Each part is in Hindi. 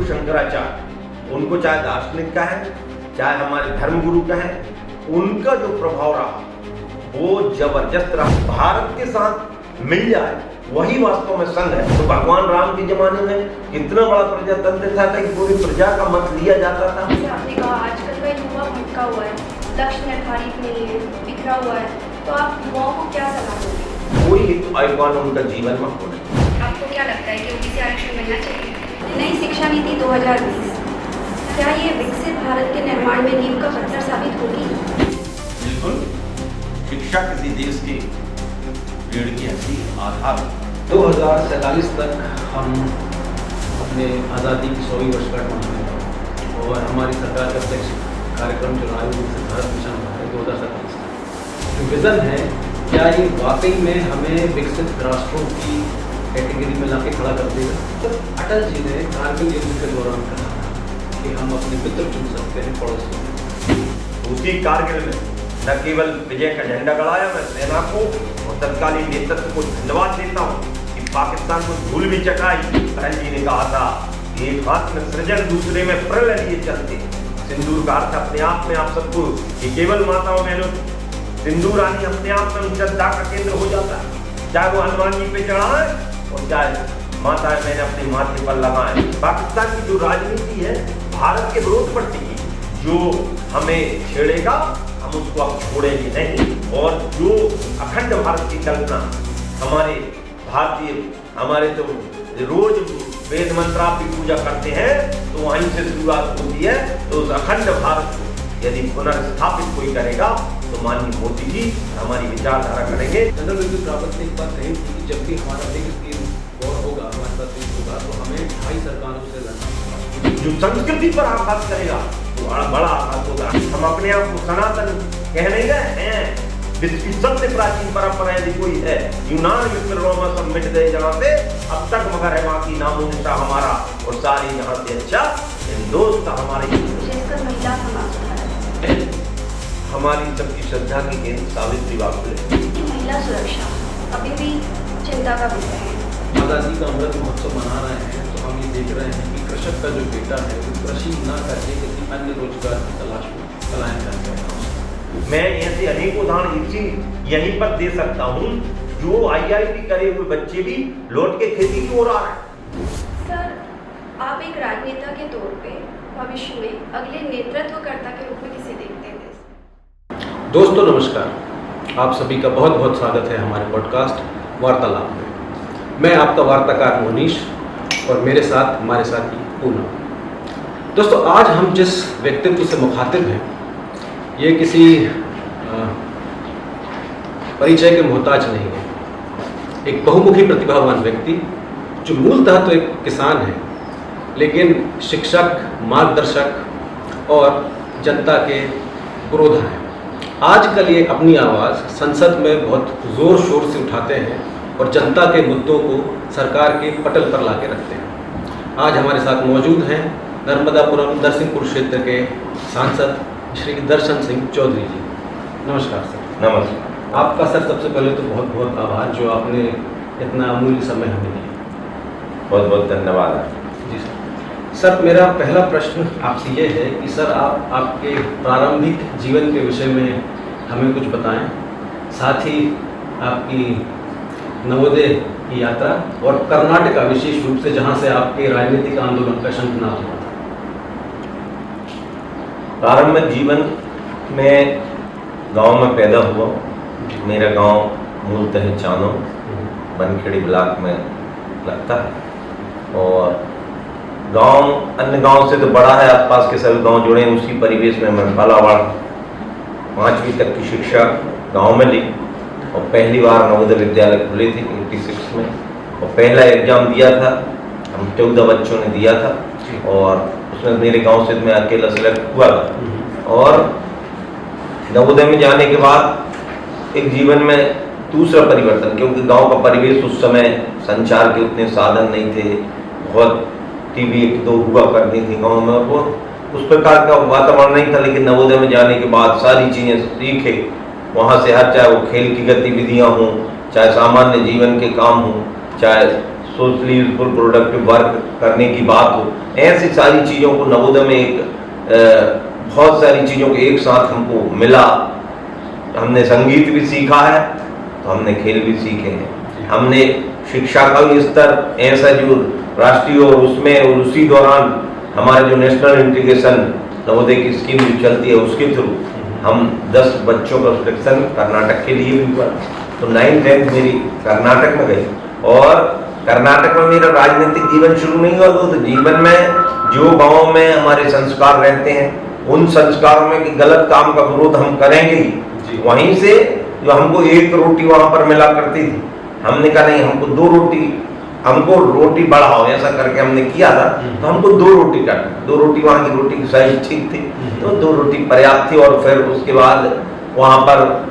शंकराचार्य, उनको चाहे दार्शनिक का है चाहे हमारे धर्मगुरु का है, उनका जो प्रभाव रहा वो जबरदस्त रहा। भारत के साथ मिल जाए वही वास्तव में संघ है। तो भगवान राम के जमाने में कितना बड़ा प्रजातंत्र था कि पूरी प्रजा का मत लिया जाता था। जैसे आपने कहा आजकल का युवा भटका हुआ है, लक्ष्य निर्धारित नहीं है, बिखरा हुआ है, तो आप युवाओं को क्या सलाह दोगे? कोई हित आयुष्मान उनका जीवन में होना। आपको क्या लगता है कि ओबीसी आरक्षण मिलना चाहिए? नई शिक्षा नीति 2020 क्या ये विकसित भारत के निर्माण में नींव का पत्थर साबित होगी? बिल्कुल, शिक्षा किसी देश के रीढ़ की हड्डी आधार। 2047 तक हम अपने आज़ादी की 100वीं वर्षगांठ मनाएंगे और हमारी सरकार का अध्यक्ष कार्यक्रम जो है विकसित भारत मिशन है 2047 तक। जो विज़न है, क्या ये वाकई में हमें विकसित राष्ट्रों की कैटेगरी में लाके खड़ा कर देगा? तो अटल जी ने कारगिल युद्ध के दौरान कहा कि हम अपने मित्र चुन सकते हैं पड़ोसी। उसी कारगिल में न केवल विजय का झंडा गड़ाया, मैं सेना को और तत्कालीन नेतृत्व को धन्यवाद देता हूँ कि पाकिस्तान को धूल भी चकाई। अटल जी ने कहा था एक हाथ में सृजन दूसरे में प्रलय लिए चलते। सिंदूर का अर्थ अपने आप में आप सबको, ये केवल माताओं बहनों, सिंदूर आनी अपने आप में श्रद्धा का केंद्र हो जाता है, चाहे वो हनुमान जी पे चढ़ाए और चाहे माता मैंने अपने माथे पर लगाए। पाकिस्तान की जो राजनीति है भारत के विरोध पर टिकी, जो हमें छेड़ेगा हम उसको अब छोड़ेंगे नहीं। और जो अखंड भारत की कल्पना हमारे भारतीय, हमारे तो रोज वेद मंत्र की पूजा करते हैं तो वहीं से शुरुआत होती है। तो उस अखंड भारत को यदि पुनर्स्थापित कोई करेगा तो माननीय मोदी जी हमारी विचारधारा करेंगे। जनरल बिपिन रावत ने एक बात कही थी कि जब भी हमारा देश वॉर होगा, हमारे साथ देश होगा, तो हमें ढाई सरकारों से लड़ना होगा। जो संस्कृति पर आघात करेगा वो बड़ा आघात होगा। हम अपने आप को सनातन कह नहीं रहे हैं। विश्व की सबसे प्राचीन परंपरा यदि कोई है, यूनान मिस्र रोमा सब मिट गए जहाँ से, अब तक मगर है बाकी नामो निशान हमारा और सारी यहाँ से अच्छा दोस्त हमारे। विशेषकर महिला समाज है, हमारी सबकी श्रद्धा की केंद्र सावित्री बाबू है। महिला सुरक्षा अभी भी चिंता का विषय है। आज़ादी का अमृत महोत्सव मना रहे हैं तो हम ये देख रहे हैं कि कृषक का जो बेटा है वो कृषि न करके किसी अन्य रोजगार की तलाश में पलायन कर रहे हैं। मैं ऐसे अनेक उदाहरण यहीं पर दे सकता हूँ जो IIT करे हुए बच्चे भी लौट के खेती की ओर आ रहे हैं। सर, आप एक राजनेता के तौर पे भविष्य में अगले नेतृत्वकर्ता के रूप में किसे देखते हैं? दोस्तों नमस्कार, आप सभी का बहुत बहुत स्वागत है हमारे पॉडकास्ट वार्तालाप में। मैं आपका वार्ताकार मोनीश और मेरे साथ हमारे साथी पूनम। दोस्तों आज हम जिस व्यक्तित्व से मुखातिब हैं ये किसी परिचय के मोहताज नहीं है। एक बहुमुखी प्रतिभावान व्यक्ति जो मूलतः तो एक किसान है लेकिन शिक्षक, मार्गदर्शक और जनता के पुरोधा हैं। आजकल ये अपनी आवाज़ संसद में बहुत ज़ोर शोर से उठाते हैं और जनता के मुद्दों को सरकार के पटल पर लाके रखते हैं। आज हमारे साथ मौजूद हैं नर्मदापुरम दरसिंहपुर क्षेत्र के सांसद श्री दर्शन सिंह चौधरी जी। नमस्कार सर। नमस्कार। आपका सर सबसे पहले तो बहुत बहुत आभार जो आपने इतना अमूल्य समय हमें दिया। बहुत बहुत धन्यवाद। जी सर। सर मेरा पहला प्रश्न आपसे ये है कि सर आप आपके प्रारंभिक जीवन के विषय में हमें कुछ बताएं, साथ ही आपकी नवोदय की यात्रा और कर्नाटका विशेष रूप से जहां से आपके राजनीतिक आंदोलन का शंखनाद हुआ था। प्रारंभिक जीवन में गांव में पैदा हुआ। मेरा गांव मूलतः चानो बनखेड़ी ब्लॉक में लगता है और गांव अन्य गांव से तो बड़ा है, आसपास के सभी गांव जुड़े हैं। उसी परिवेश में मैं पला बड़ा। 5वीं तक की शिक्षा गांव में ली और पहली बार नवोदय विद्यालय खुले थे 86 में और पहला एग्जाम दिया था। हम 14 बच्चों ने दिया था और उसमें मेरे गांव से मैं अकेला सेलेक्ट हुआ था। और नवोदय में जाने के बाद एक जीवन में दूसरा परिवर्तन, क्योंकि गांव का परिवेश उस समय संचार के उतने साधन नहीं थे, बहुत टीवी 1-2 हुआ करती थी गांव में और वो उस प्रकार का वातावरण नहीं था। लेकिन नवोदय में जाने के बाद सारी चीज़ें सीखे वहाँ से, हर चाहे वो खेल की गतिविधियाँ हों, चाहे सामान्य जीवन के काम हों, चाहे सोशली यूजफुल प्रोडक्टिव वर्क करने की बात हो, ऐसी सारी चीज़ों को नवोदय में एक बहुत सारी चीज़ों को एक साथ हमको मिला। हमने संगीत भी सीखा है तो हमने खेल भी सीखे हैं, हमने शिक्षा का भी स्तर ऐसा जो राष्ट्रीय और उसमें और उसी दौरान हमारे जो नेशनल इंटीग्रेशन नवोदय की स्कीम जो चलती है उसके थ्रू हम 10 बच्चों का सिलेक्शन कर्नाटक के लिए भी हुआ। तो 9th-10th मेरी कर्नाटक में गई और कर्नाटक में मेरा राजनीतिक जीवन शुरू नहीं हुआ। तो जीवन में जो गाँव में हमारे संस्कार रहते हैं उन संस्कारों में कि गलत काम का विरोध हम करेंगे ही, वहीं से जो हमको 1 रोटी वहां पर मिला करती थी, हमने कहा नहीं हमको 2 रोटी, हमको रोटी बढ़ाओ, ऐसा करके हमने किया था। तो हमको 2 रोटी काटना, 2 रोटी, वहाँ की रोटी की साइज ठीक थी तो 2 रोटी पर्याप्त थी। और फिर उसके बाद वहाँ पर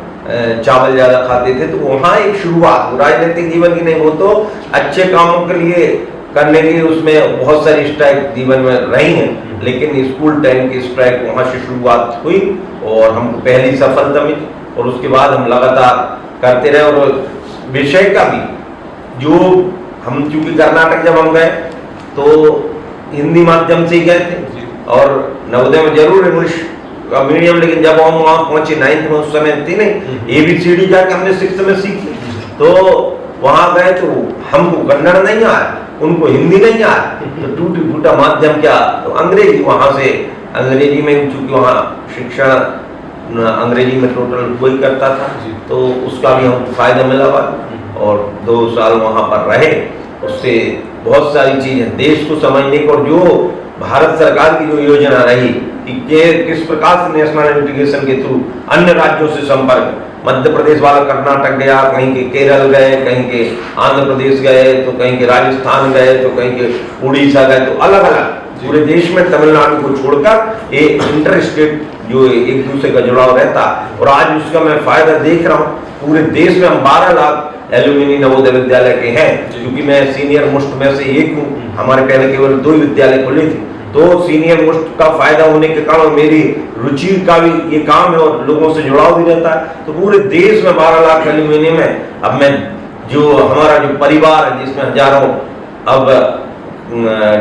चावल ज़्यादा खाते थे। तो वहाँ एक शुरुआत राजनीतिक जीवन की नहीं, वो तो अच्छे कामों के लिए करने की उसमें बहुत सारी स्ट्राइक जीवन में रही हैं, लेकिन स्कूल टाइम की स्ट्राइक वहाँ से शुरुआत हुई और हमको पहली सफलता मिली और उसके बाद हम लगातार करते रहे। और विषय का भी जो हम चूंकि कर्नाटक जब हम गए तो हिंदी माध्यम से ही गए थे और नवोदय में जरूर इंग्लिश का मीडियम, लेकिन जब हम वहाँ पहुंचे 9th में, उस समय थी नहीं, ABCD जाके हमने 6th में सीखी। तो वहाँ गए तो हमको कन्नड़ नहीं आया, उनको हिंदी नहीं आया, तो टूटी फूटा माध्यम क्या, तो अंग्रेजी वहाँ से अंग्रेजी में, चूंकि वहाँ शिक्षा अंग्रेजी में टोटल कोई करता था तो उसका भी हमको फायदा मिला हुआ और 2 साल वहाँ पर रहे। उससे बहुत सारी चीजें देश को समझने को, और जो भारत सरकार की जो योजना रही कि किस प्रकार से नेशनल इंटीग्रेशन के थ्रू अन्य राज्यों से संपर्क, मध्य प्रदेश वाला कर्नाटक गया, कहीं के केरल गए, कहीं के आंध्र प्रदेश गए, तो कहीं के राजस्थान गए, तो कहीं के उड़ीसा गए, तो अलग अलग पूरे देश में तमिलनाडु को छोड़कर एक इंटर स्टेट जो एक दूसरे का जुड़ाव रहता। और आज उसका मैं फायदा देख रहा हूँ। पूरे देश में हम 12 लाख एल्यूमिनी नवोदय विद्यालय के हैं, क्योंकि मैं सीनियर मोस्ट में से एक हूँ। हमारे पहले केवल 2 ही विद्यालय खुले थे, तो सीनियर मोस्ट का फायदा होने के कारण मेरी रुचि का भी ये काम है और लोगों से जुड़ाव भी रहता है। तो पूरे देश में 12 लाख एल्यूमिनी में अब मैं जो हमारा जो परिवार है, जिसमें हजारों अब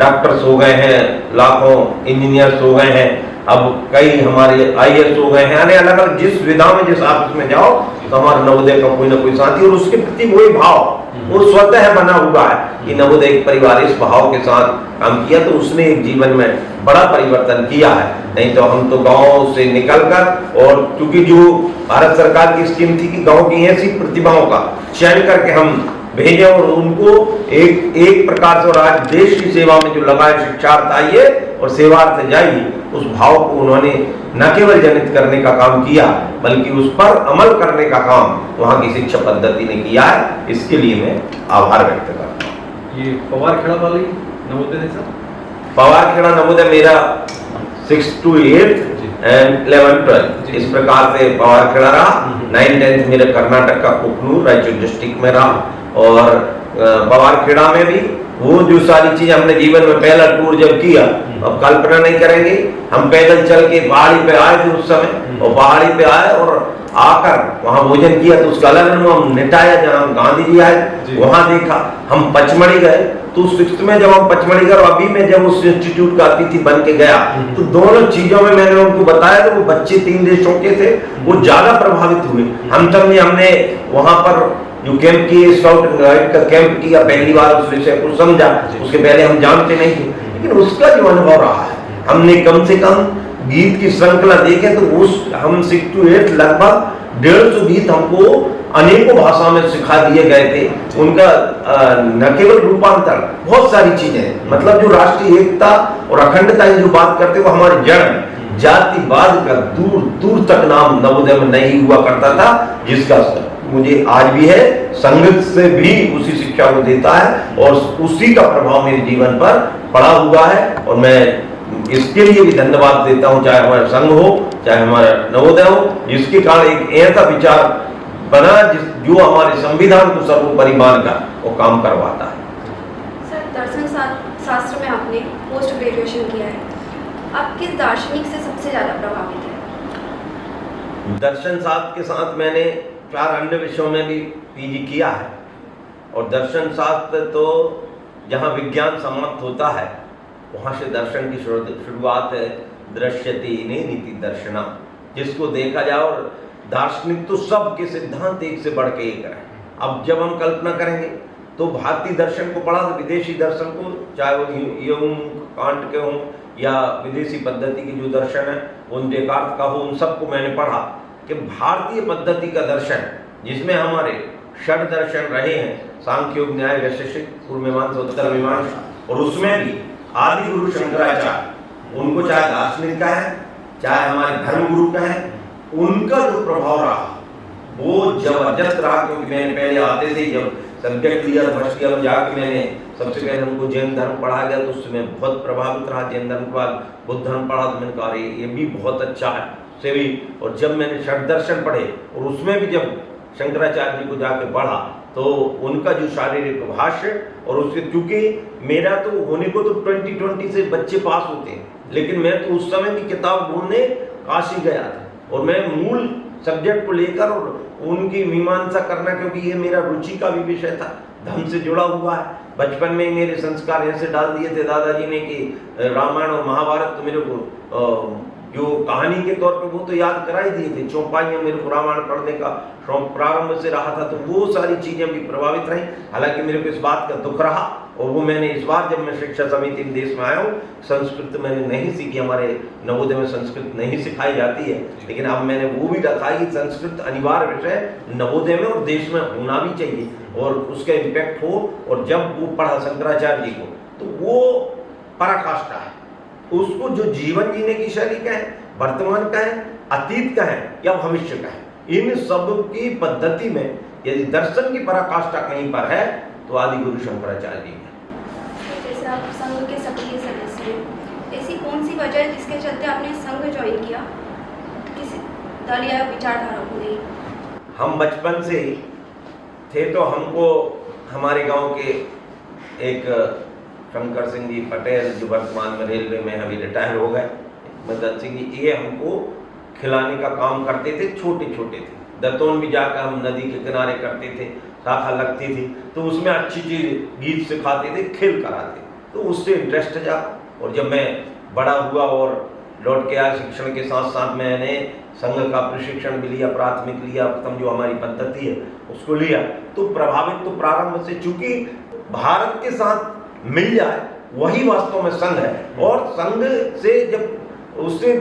डॉक्टर्स हो गए हैं, लाखों इंजीनियर्स हो गए हैं, अब कई हमारे IAS हो गए हैं, यानी अलग अलग जिस विधा में जिस ऑफिस में जाओ तो हमारे नवोदय का कोई ना कोई साथी, और उसके प्रति वही भाव वो स्वतः बना हुआ है कि नवोदय एक परिवार, इस भाव के साथ काम किया तो उसने एक जीवन में बड़ा परिवर्तन किया है। नहीं तो हम तो गाँव से निकलकर, और क्योंकि जो भारत सरकार की स्कीम थी कि गाँव की ऐसी प्रतिभाओं का चयन करके हम भेजें और उनको एक प्रकार से, और आज देश की सेवा में जो लगा है शिक्षार्थ आइए और सेवार्थ जाइए, उस भाव को उन्होंने न केवल जनित करने का काम किया बल्कि उस पर अमल करने का काम वहाँ की शिक्षा पद्धति ने किया है। इसके लिए मैं आभार व्यक्त करता हूँ। ये पवारखेड़ा वाली नवोदय है सर? पवारखेड़ा नवोदय मेरा 6th to 8th and 11th-12th इस प्रकार से पवारखेड़ा रहा। 9th-10th मेरे कर्नाटक का कुकनूर रायचूर डिस्ट्रिक्ट में रहा। और पवारखेड़ा में भी वो जो सारी चीजें हमने जीवन में पहला टूर जब किया, अब कल्पना नहीं करेंगे, हम पैदल चल के पहाड़ी पे आए थे उस समय, और पहाड़ी पे आए और आकर वहाँ भोजन किया तो उसका अलग अनुभव। हम निटाया जहाँ गांधी जी आए वहाँ देखा। हम पचमढ़ी गए तो 6th में जब हम पचमढ़ी गए, अभी मैं जब उस इंस्टीट्यूट का अतिथि बन के गया तो दोनों चीजों में मैंने उनको बताया तो वो बच्चे 3 देशों के थे, वो ज्यादा प्रभावित हुए। हमने वहाँ पर जो कैंप किए, स्काउट गाइड का कैंप किया, पहली बार उस विषय को समझा, उसके पहले हम जानते नहीं थे, लेकिन उसका जो अनुभव रहा है, हमने कम से कम गीत की श्रृंखला देखे तो उस हम 6 to 8 लगभग 150 गीत हमको अनेकों भाषा में सिखा दिए गए थे। उनका न केवल रूपांतर, बहुत सारी चीजें, मतलब जो राष्ट्रीय एकता और अखंडता की जो बात करते वो हमारे जड़ जातिवाद का दूर दूर तक नाम नवोदय में नहीं हुआ करता था, जिसका मुझे आज भी है, संगत से भी उसी शिक्षा को देता है और उसी का प्रभाव मेरे जीवन पर पड़ा हुआ है। और मैं इसके लिए भी धन्यवाद देता हूँ, चाहे हमारा संघ हो, चाहे हमारा नवोदय हो, जिसके कारण एक ऐसा विचार बना जो हमारे संविधान को सर्वोपरि मानकर वो काम करवाता है। सर, दर्शन शास्त्र में आपने पोस्ट ग्रेजुएशन किया है, आप किस दार्शनिक से सबसे ज्यादा प्रभावित हैं? दर्शन शास्त्र के साथ मैंने 4 अन्य विषयों में भी PG किया है, और दर्शन शास्त्र तो जहाँ विज्ञान समाप्त होता है वहाँ से दर्शन की शुरुआत है। दृश्यते नीति दर्शना, जिसको देखा जाए। और दार्शनिक तो सबके सिद्धांत एक से बढ़ के एक है। अब जब हम कल्पना करेंगे तो भारतीय दर्शन को पढ़ा तो विदेशी दर्शन को, चाहे वो यूंग कांट के हों या विदेशी पद्धति के जो दर्शन है उन डेकार्त का हो, उन सबको मैंने पढ़ा कि भारतीय पद्धति का दर्शन जिसमें हमारे षड दर्शन रहे हैं, सांख्य योग न्याय वैशेषिक पूर्व मीमांसा उत्तर मीमांसा, और उसमें भी आदि गुरु शंकराचार्य, उनको चाहे दार्शनिक का है चाहे हमारे धर्म गुरु का है, उनका जो प्रभाव रहा वो जबरदस्त रहा। क्योंकि मैंने पहले आते थे जब सब्जेक्ट लिया फर्स्ट ईयर जाके मैंने सबसे पहले हमको जैन धर्म पढ़ा गया तो उसमें बहुत प्रभावित रहा। जैन धर्म के बाद बुद्ध धर्म पढ़ा तो मैंने कहा अरे ये भी बहुत अच्छा है से भी। और जब मैंने षड दर्शन पढ़े और उसमें भी जब शंकराचार्य जी को जाके पढ़ा तो उनका जो शारीरिक भाष्य और उसके, क्योंकि मेरा तो होने को तो 2020 से बच्चे पास होते हैं, लेकिन मैं तो उस समय भी किताब ढूंढने काशी गया था और मैं मूल सब्जेक्ट को लेकर और उनकी मीमांसा करना, क्योंकि ये मेरा रुचि का भी विषय था, धर्म से जुड़ा हुआ है। बचपन में मेरे संस्कार ऐसे डाल दिए थे दादाजी ने कि रामायण और महाभारत तो मेरे को जो कहानी के तौर पे वो तो याद करा ही दिए थे। चौपाइयाँ मेरे को रामायण पढ़ने का शौक प्रारंभ से रहा था, तो वो सारी चीज़ें भी प्रभावित रहीं। हालांकि मेरे को इस बात का दुख रहा और वो मैंने इस बार जब मैं शिक्षा समिति में देश में आया हूँ, संस्कृत मैंने नहीं सीखी, हमारे नवोदय में संस्कृत नहीं सिखाई जाती है, लेकिन अब मैंने वो भी रखा है कि संस्कृत अनिवार्य विषय नवोदय में और देश में होना भी चाहिए और उसका इम्पैक्ट हो। और जब वो पढ़ा शंकराचार्य जी को तो वो पराकाष्ठा है, उसको जो जीवन जीने की शैली का है, वर्तमान का है, अतीत का है या भविष्य का है, इन सब की पद्धति में यदि दर्शन की पराकाष्ठा कहीं पर है तो आदि गुरु शंकराचार्य जी है। जैसे आप संघ के सक्रिय सदस्य हैं, ऐसी कौन सी वजह है जिसके चलते आपने संघ ज्वाइन किया, किसी दल या विचारधारा को नहीं? हम बचपन से ही थे तो हमको हमारे गांव के एक शंकर सिंह जी पटेल जो वर्तमान में रेलवे में अभी रिटायर हो गए, मदन सिंह जी, ये हमको खिलाने का काम करते थे। छोटे छोटे थे, दत्तौन भी जाकर हम नदी के किनारे करते थे, शाखा लगती थी तो उसमें अच्छी चीज गीत सिखाते थे, खेल कराते, तो उससे इंटरेस्ट जागा। और जब मैं बड़ा हुआ और लौट के आया शिक्षण के साथ साथ मैंने संघ का प्रशिक्षण भी लिया, प्राथमिक लिया, प्रथम जो हमारी पद्धति है उसको लिया, तो प्रभावित तो प्रारंभ से, चूंकि भारत के साथ मिल जाए वही वास्तव में संघ है। और संघ से जब उससे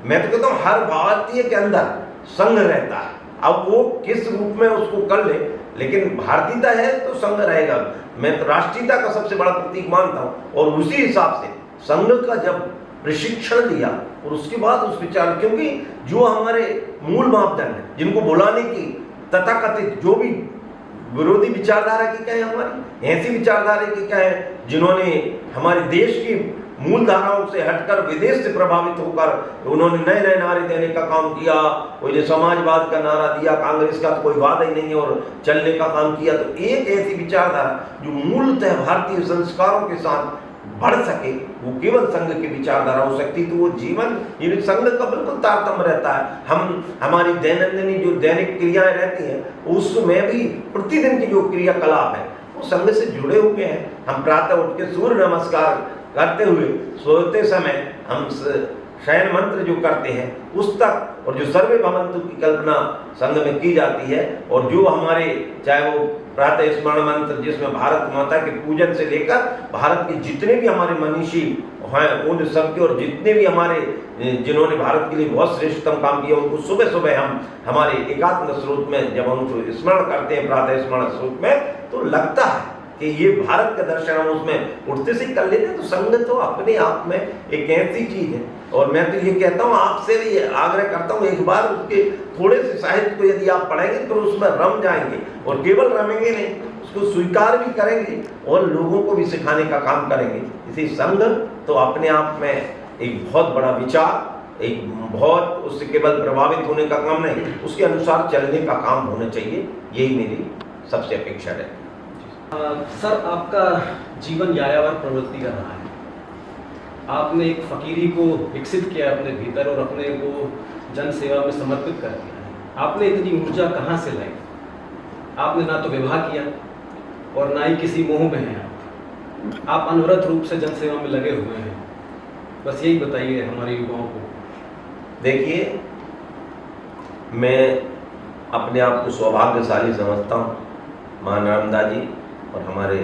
मैं तो कहता हूँ हर भारतीय के अंदर संघ रहता है, अब वो किस रूप में उसको कर ले, लेकिन भारतीयता है तो संघ रहेगा। मैं तो राष्ट्रीयता का सबसे बड़ा प्रतीक मानता हूँ और उसी हिसाब से संघ का जब प्रशिक्षण दिया और उसके बाद उस विचार, क्योंकि जो हमारे मूल मापदंड है जिनको बुलाने की तथाकथित जो भी विरोधी विचारधारा की क्या है, हमारी ऐसी विचारधारा की क्या है जिन्होंने हमारे देश की मूल धाराओं से हटकर विदेश से प्रभावित होकर उन्होंने नए नए नारे देने का काम किया। कोई ने समाजवाद का नारा दिया, कांग्रेस का तो कोई वादा ही नहीं है, और चलने का काम किया। तो एक ऐसी विचारधारा जो मूलतः भारतीय संस्कारों के साथ बढ़ सके वो केवल संघ की विचारधारा हो सकती, तो वो जीवन ये संघ का बिल्कुल तारतम्य रहता है। हम हमारी दैनंदिनी जो दैनिक क्रियाएं रहती हैं उसमें भी प्रतिदिन की जो क्रियाकलाप है वो संघ से जुड़े हुए हैं। हम प्रातः उठ के सूर्य नमस्कार करते हुए सोते समय हम शयन मंत्र जो करते हैं उस तक, और जो सर्वे भवन्तु की कल्पना संघ में की जाती है, और जो हमारे चाहे वो प्रातः स्मरण मंत्र जिसमें भारत माता के पूजन से लेकर भारत के जितने भी हमारे मनीषी हैं उन सबके, और जितने भी हमारे जिन्होंने भारत के लिए बहुत श्रेष्ठतम काम किया उनको सुबह सुबह हम हमारे एकात्म स्रोत में जब हम उनको स्मरण करते हैं प्रातः स्मरण स्रोत में, तो लगता है कि ये भारत का दर्शन हम उसमें उठते से कर लेते हैं। तो संघ तो अपने आप में एक ऐसी चीज है, और मैं तो ये कहता हूँ आपसे भी आग्रह करता हूँ एक बार उसके थोड़े से साहित्य को यदि आप पढ़ेंगे तो उसमें रम जाएंगे, और केवल रमेंगे नहीं उसको स्वीकार भी करेंगे और लोगों को भी सिखाने का काम करेंगे। इसी संघ तो अपने आप में एक बहुत बड़ा विचार, एक बहुत उससे केवल प्रभावित होने का काम नहीं, उसके अनुसार चलने का काम होना चाहिए, यही मेरी सबसे अपेक्षा है। सर, आपका जीवन यायावर प्रवृत्ति का रहा है। आपने एक फकीरी को विकसित किया अपने भीतर और अपने को जन सेवा में समर्पित कर दिया है। आपने इतनी ऊर्जा कहाँ से लाई? आपने ना तो विवाह किया और ना ही किसी मोह में हैं आप। आप अनवरत रूप से जनसेवा में लगे हुए हैं, बस यही बताइए हमारे युवाओं को। देखिए, मैं अपने आप को सौभाग्यशाली समझता हूँ। मां नर्मदा जी और हमारे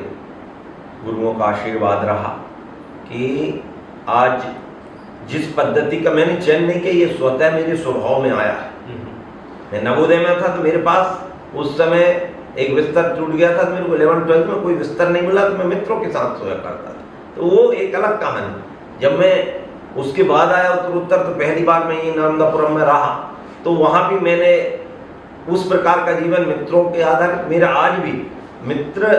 गुरुओं का आशीर्वाद रहा कि आज जिस पद्धति का मैंने चयन नहीं किया, ये स्वतः मेरे स्वभाव में आया है। मैं नवोदय में था तो मेरे पास उस समय एक बिस्तर टूट गया था, तो मेरे को 11th-12th में कोई बिस्तर नहीं मिला, तो मैं मित्रों के साथ सोया करता था। तो वो एक अलग कहानी। जब मैं उसके बाद आया उत्तर, तो पहली बार मैं ये नर्मदापुरम में रहा, तो वहाँ भी मैंने उस प्रकार का जीवन मित्रों के आधार। मेरा आज भी मित्र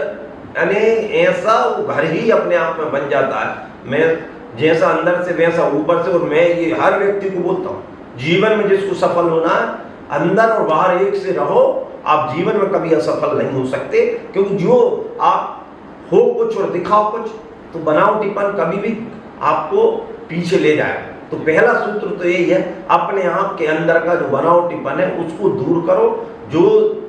यानी ऐसा वो घर ही अपने आप में बन जाता है। मैं जैसा अंदर से वैसा ऊपर से। और मैं ये हर व्यक्ति को बोलता हूँ, जीवन में जिसको सफल होना है, अंदर और बाहर एक से रहो, आप जीवन में कभी असफल नहीं हो सकते। क्योंकि जो आप हो कुछ और दिखाओ कुछ, तो बनावटीपन कभी भी आपको पीछे ले जाएगा। तो पहला सूत्र तो यही है, अपने आप के अंदर का जो बनावटीपन है उसको दूर करो। जो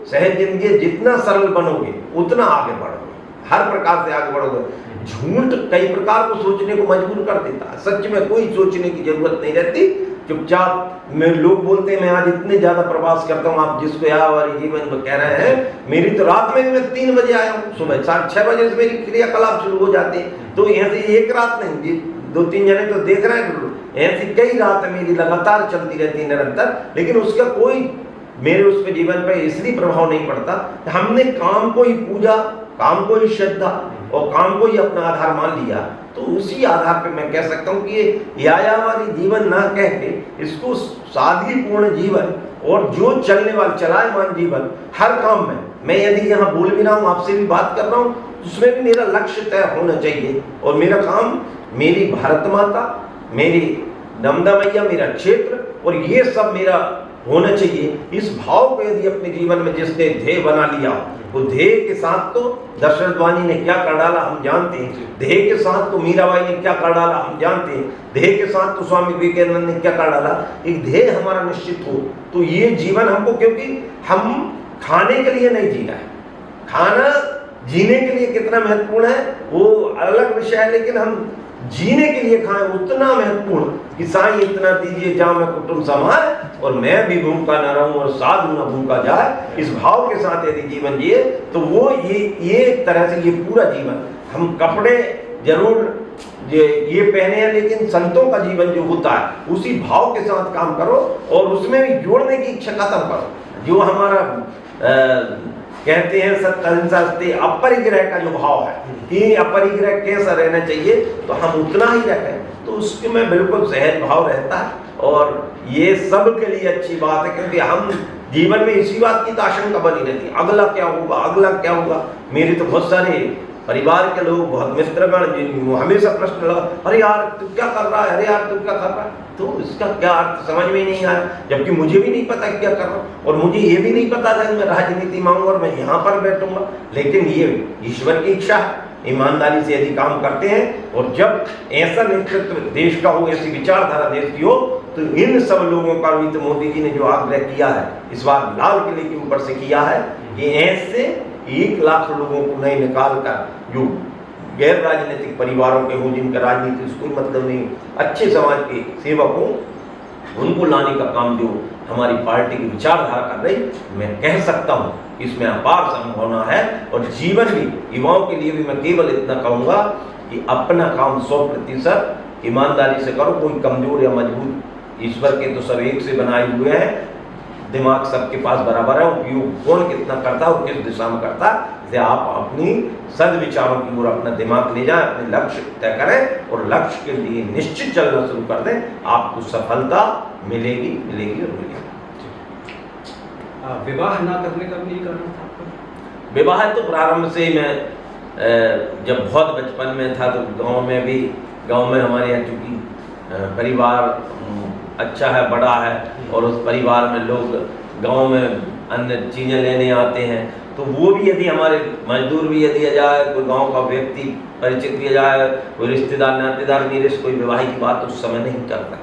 सहज जिंदगी, जितना सरल बनोगे उतना आगे बढ़ोगे, हर प्रकार से आगे बढ़ोगे। झूठ कई प्रकार को सोचने को मजबूर कर देता है, सच में कोई सोचने की जरूरत नहीं रहती। चुपचाप में लोग बोलते हैं मैं आज इतने ज्यादा प्रवास करता हूँ, आप जिसको यावारी जीवन में कह रहे हैं, मेरी तो रात में मैं 3 बजे आया हूँ, सुबह 6 बजे से मेरी क्रियाकलाप शुरू हो जाती है। तो ऐसे एक रात नहीं, 2-3 जने तो देख रहे हैं, ऐसी कई रातें मेरी लगातार चलती रहती है निरंतर। लेकिन उसका कोई मेरे उस पे जीवन पे इसलिए प्रभाव नहीं पड़ता। हमने काम को ही पूजा, काम को ही श्रद्धा और काम को ही अपना आधार मान लिया। तो उसी आधार पे मैं कह सकता हूँ कि ये यायावारी जीवन ना कह के इसको सादगीपूर्ण जीवन और जो चलने वाला चलायमान जीवन हर काम में। मैं यदि यहाँ बोल भी रहा हूँ, आपसे भी बात कर रहा हूँ, उसमें भी मेरा लक्ष्य तय होना चाहिए। और मेरा काम, मेरी भारत माता, मेरी नर्मदा मैया, मेरा क्षेत्र और ये सब मेरा होना चाहिए। इस भाव को यदि अपने जीवन में जिसने ध्येय बना लिया, वो ध्येय के साथ तो दशरथ वाणी ने क्या कर डाला हम जानते हैं, ध्येय के साथ तो मीराबाई ने क्या कर डाला हम जानते हैं, ध्येय के साथ तो स्वामी विवेकानंद ने क्या कर डाला। एक ध्येय हमारा निश्चित हो तो ये जीवन हमको, क्योंकि हम खाने के लिए नहीं जीना है, खाना जीने के लिए कितना महत्वपूर्ण है वो अलग विषय है, लेकिन हम जीने के लिए खाएं उतना महत्वपूर्ण कि साईं इतना दीजिए जहाँ मैं कुटुंब समाए और मैं भी भूखा न रहूं और साधु न भूखा जाए। इस भाव के साथ यदि जीवन जिए तो वो ये एक तरह से ये पूरा जीवन, हम कपड़े जरूर ये पहने हैं, लेकिन संतों का जीवन जो होता है उसी भाव के साथ काम करो और उसमें भी जोड़ने की इच्छा खत्म करो। जो हमारा कहते हैं सत्य अपरिग्रह का जो भाव है कि अपरिग्रह कैसा रहना चाहिए, तो हम उतना ही रखें, तो उसके में बिल्कुल सहज भाव रहता है। और ये सब के लिए अच्छी बात है, क्योंकि हम जीवन में इसी बात की तो आशंका बनी रहती है, अगला क्या होगा, अगला क्या होगा। मेरे तो बहुत सारे परिवार के लोग, बहुत मित्रगण हमेशा प्रश्न लगा, अरे यार तू क्या कर रहा है, अरे यार तू क्या कर रहा है। तो इसका क्या अर्थ समझ में नहीं आया, जबकि मुझे भी नहीं पता क्या कर रहा हूँ और मुझे ये भी नहीं पता था कि मैं राजनीति मांगूंगा और मैं यहाँ पर बैठूंगा। लेकिन ये ईश्वर की इच्छा है, ईमानदारी से यदि काम करते हैं और जब ऐसा नेतृत्व देश का हो, ऐसी विचारधारा देश की हो, तो इन सब लोगों का भी तो मोदी जी ने जो आग्रह किया है इस बार लाल किले के ऊपर से किया है कि ऐसे 1 लाख लोगों को नहीं निकाल कर जो गैर राजनीतिक परिवारों के हों, जिनका राजनीति से कोई मतलब नहीं, अच्छे समाज के सेवक हों, उनको लाने का काम जो हमारी पार्टी की विचारधारा कर रही, मैं कह सकता हूँ इसमें अपार संभावना है। और जीवन भी युवाओं के लिए भी मैं केवल इतना कहूँगा कि अपना काम 100% ईमानदारी से करो। कोई कमजोर या मजबूत, ईश्वर के तो सब एक से बनाए हुए हैं, दिमाग सबके पास बराबर है, उपयोग कौन कितना करता है और किस दिशा में करता है। इसलिए आप अपनी सद्विचारों की ओर अपना दिमाग ले जाएं, अपने लक्ष्य तय करें और लक्ष्य के लिए निश्चित चलना शुरू कर दें, आपको सफलता मिलेगी मिलेगी और मिलेगी। विवाह ना करने का भी कारण था आपका? विवाह तो प्रारंभ से ही मैं जब बहुत बचपन में था तो गांव में हमारे यहाँ चूँकि परिवार अच्छा है, बड़ा है और उस परिवार में लोग गांव में अन्य चीज़ें लेने आते हैं, तो वो भी यदि हमारे मजदूर भी यदि आ जाए, कोई गांव का व्यक्ति परिचित भी आ जाए, कोई रिश्तेदार नातेदार मेरे से कोई विवाह की बात उस समय नहीं करता,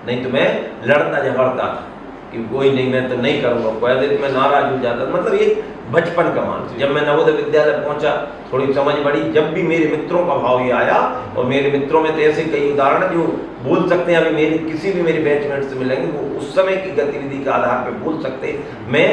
नहीं तो मैं लड़ता झगड़ता था कि कोई नहीं, मैं तो नहीं करूँगा, कोई दिन मैं नाराज हो जाता। मतलब ये बचपन का मान। जब मैं नवोदय विद्यालय पहुंचा, थोड़ी समझ बढ़ी, जब भी मेरे मित्रों का भाव ये आया, और मेरे मित्रों में तो ऐसे कई उदाहरण जो बोल सकते हैं, अभी मेरे किसी भी मेरे बैचमेट से मिलेंगे, वो उस समय की गतिविधि के आधार पर बोल सकते हैं। मैं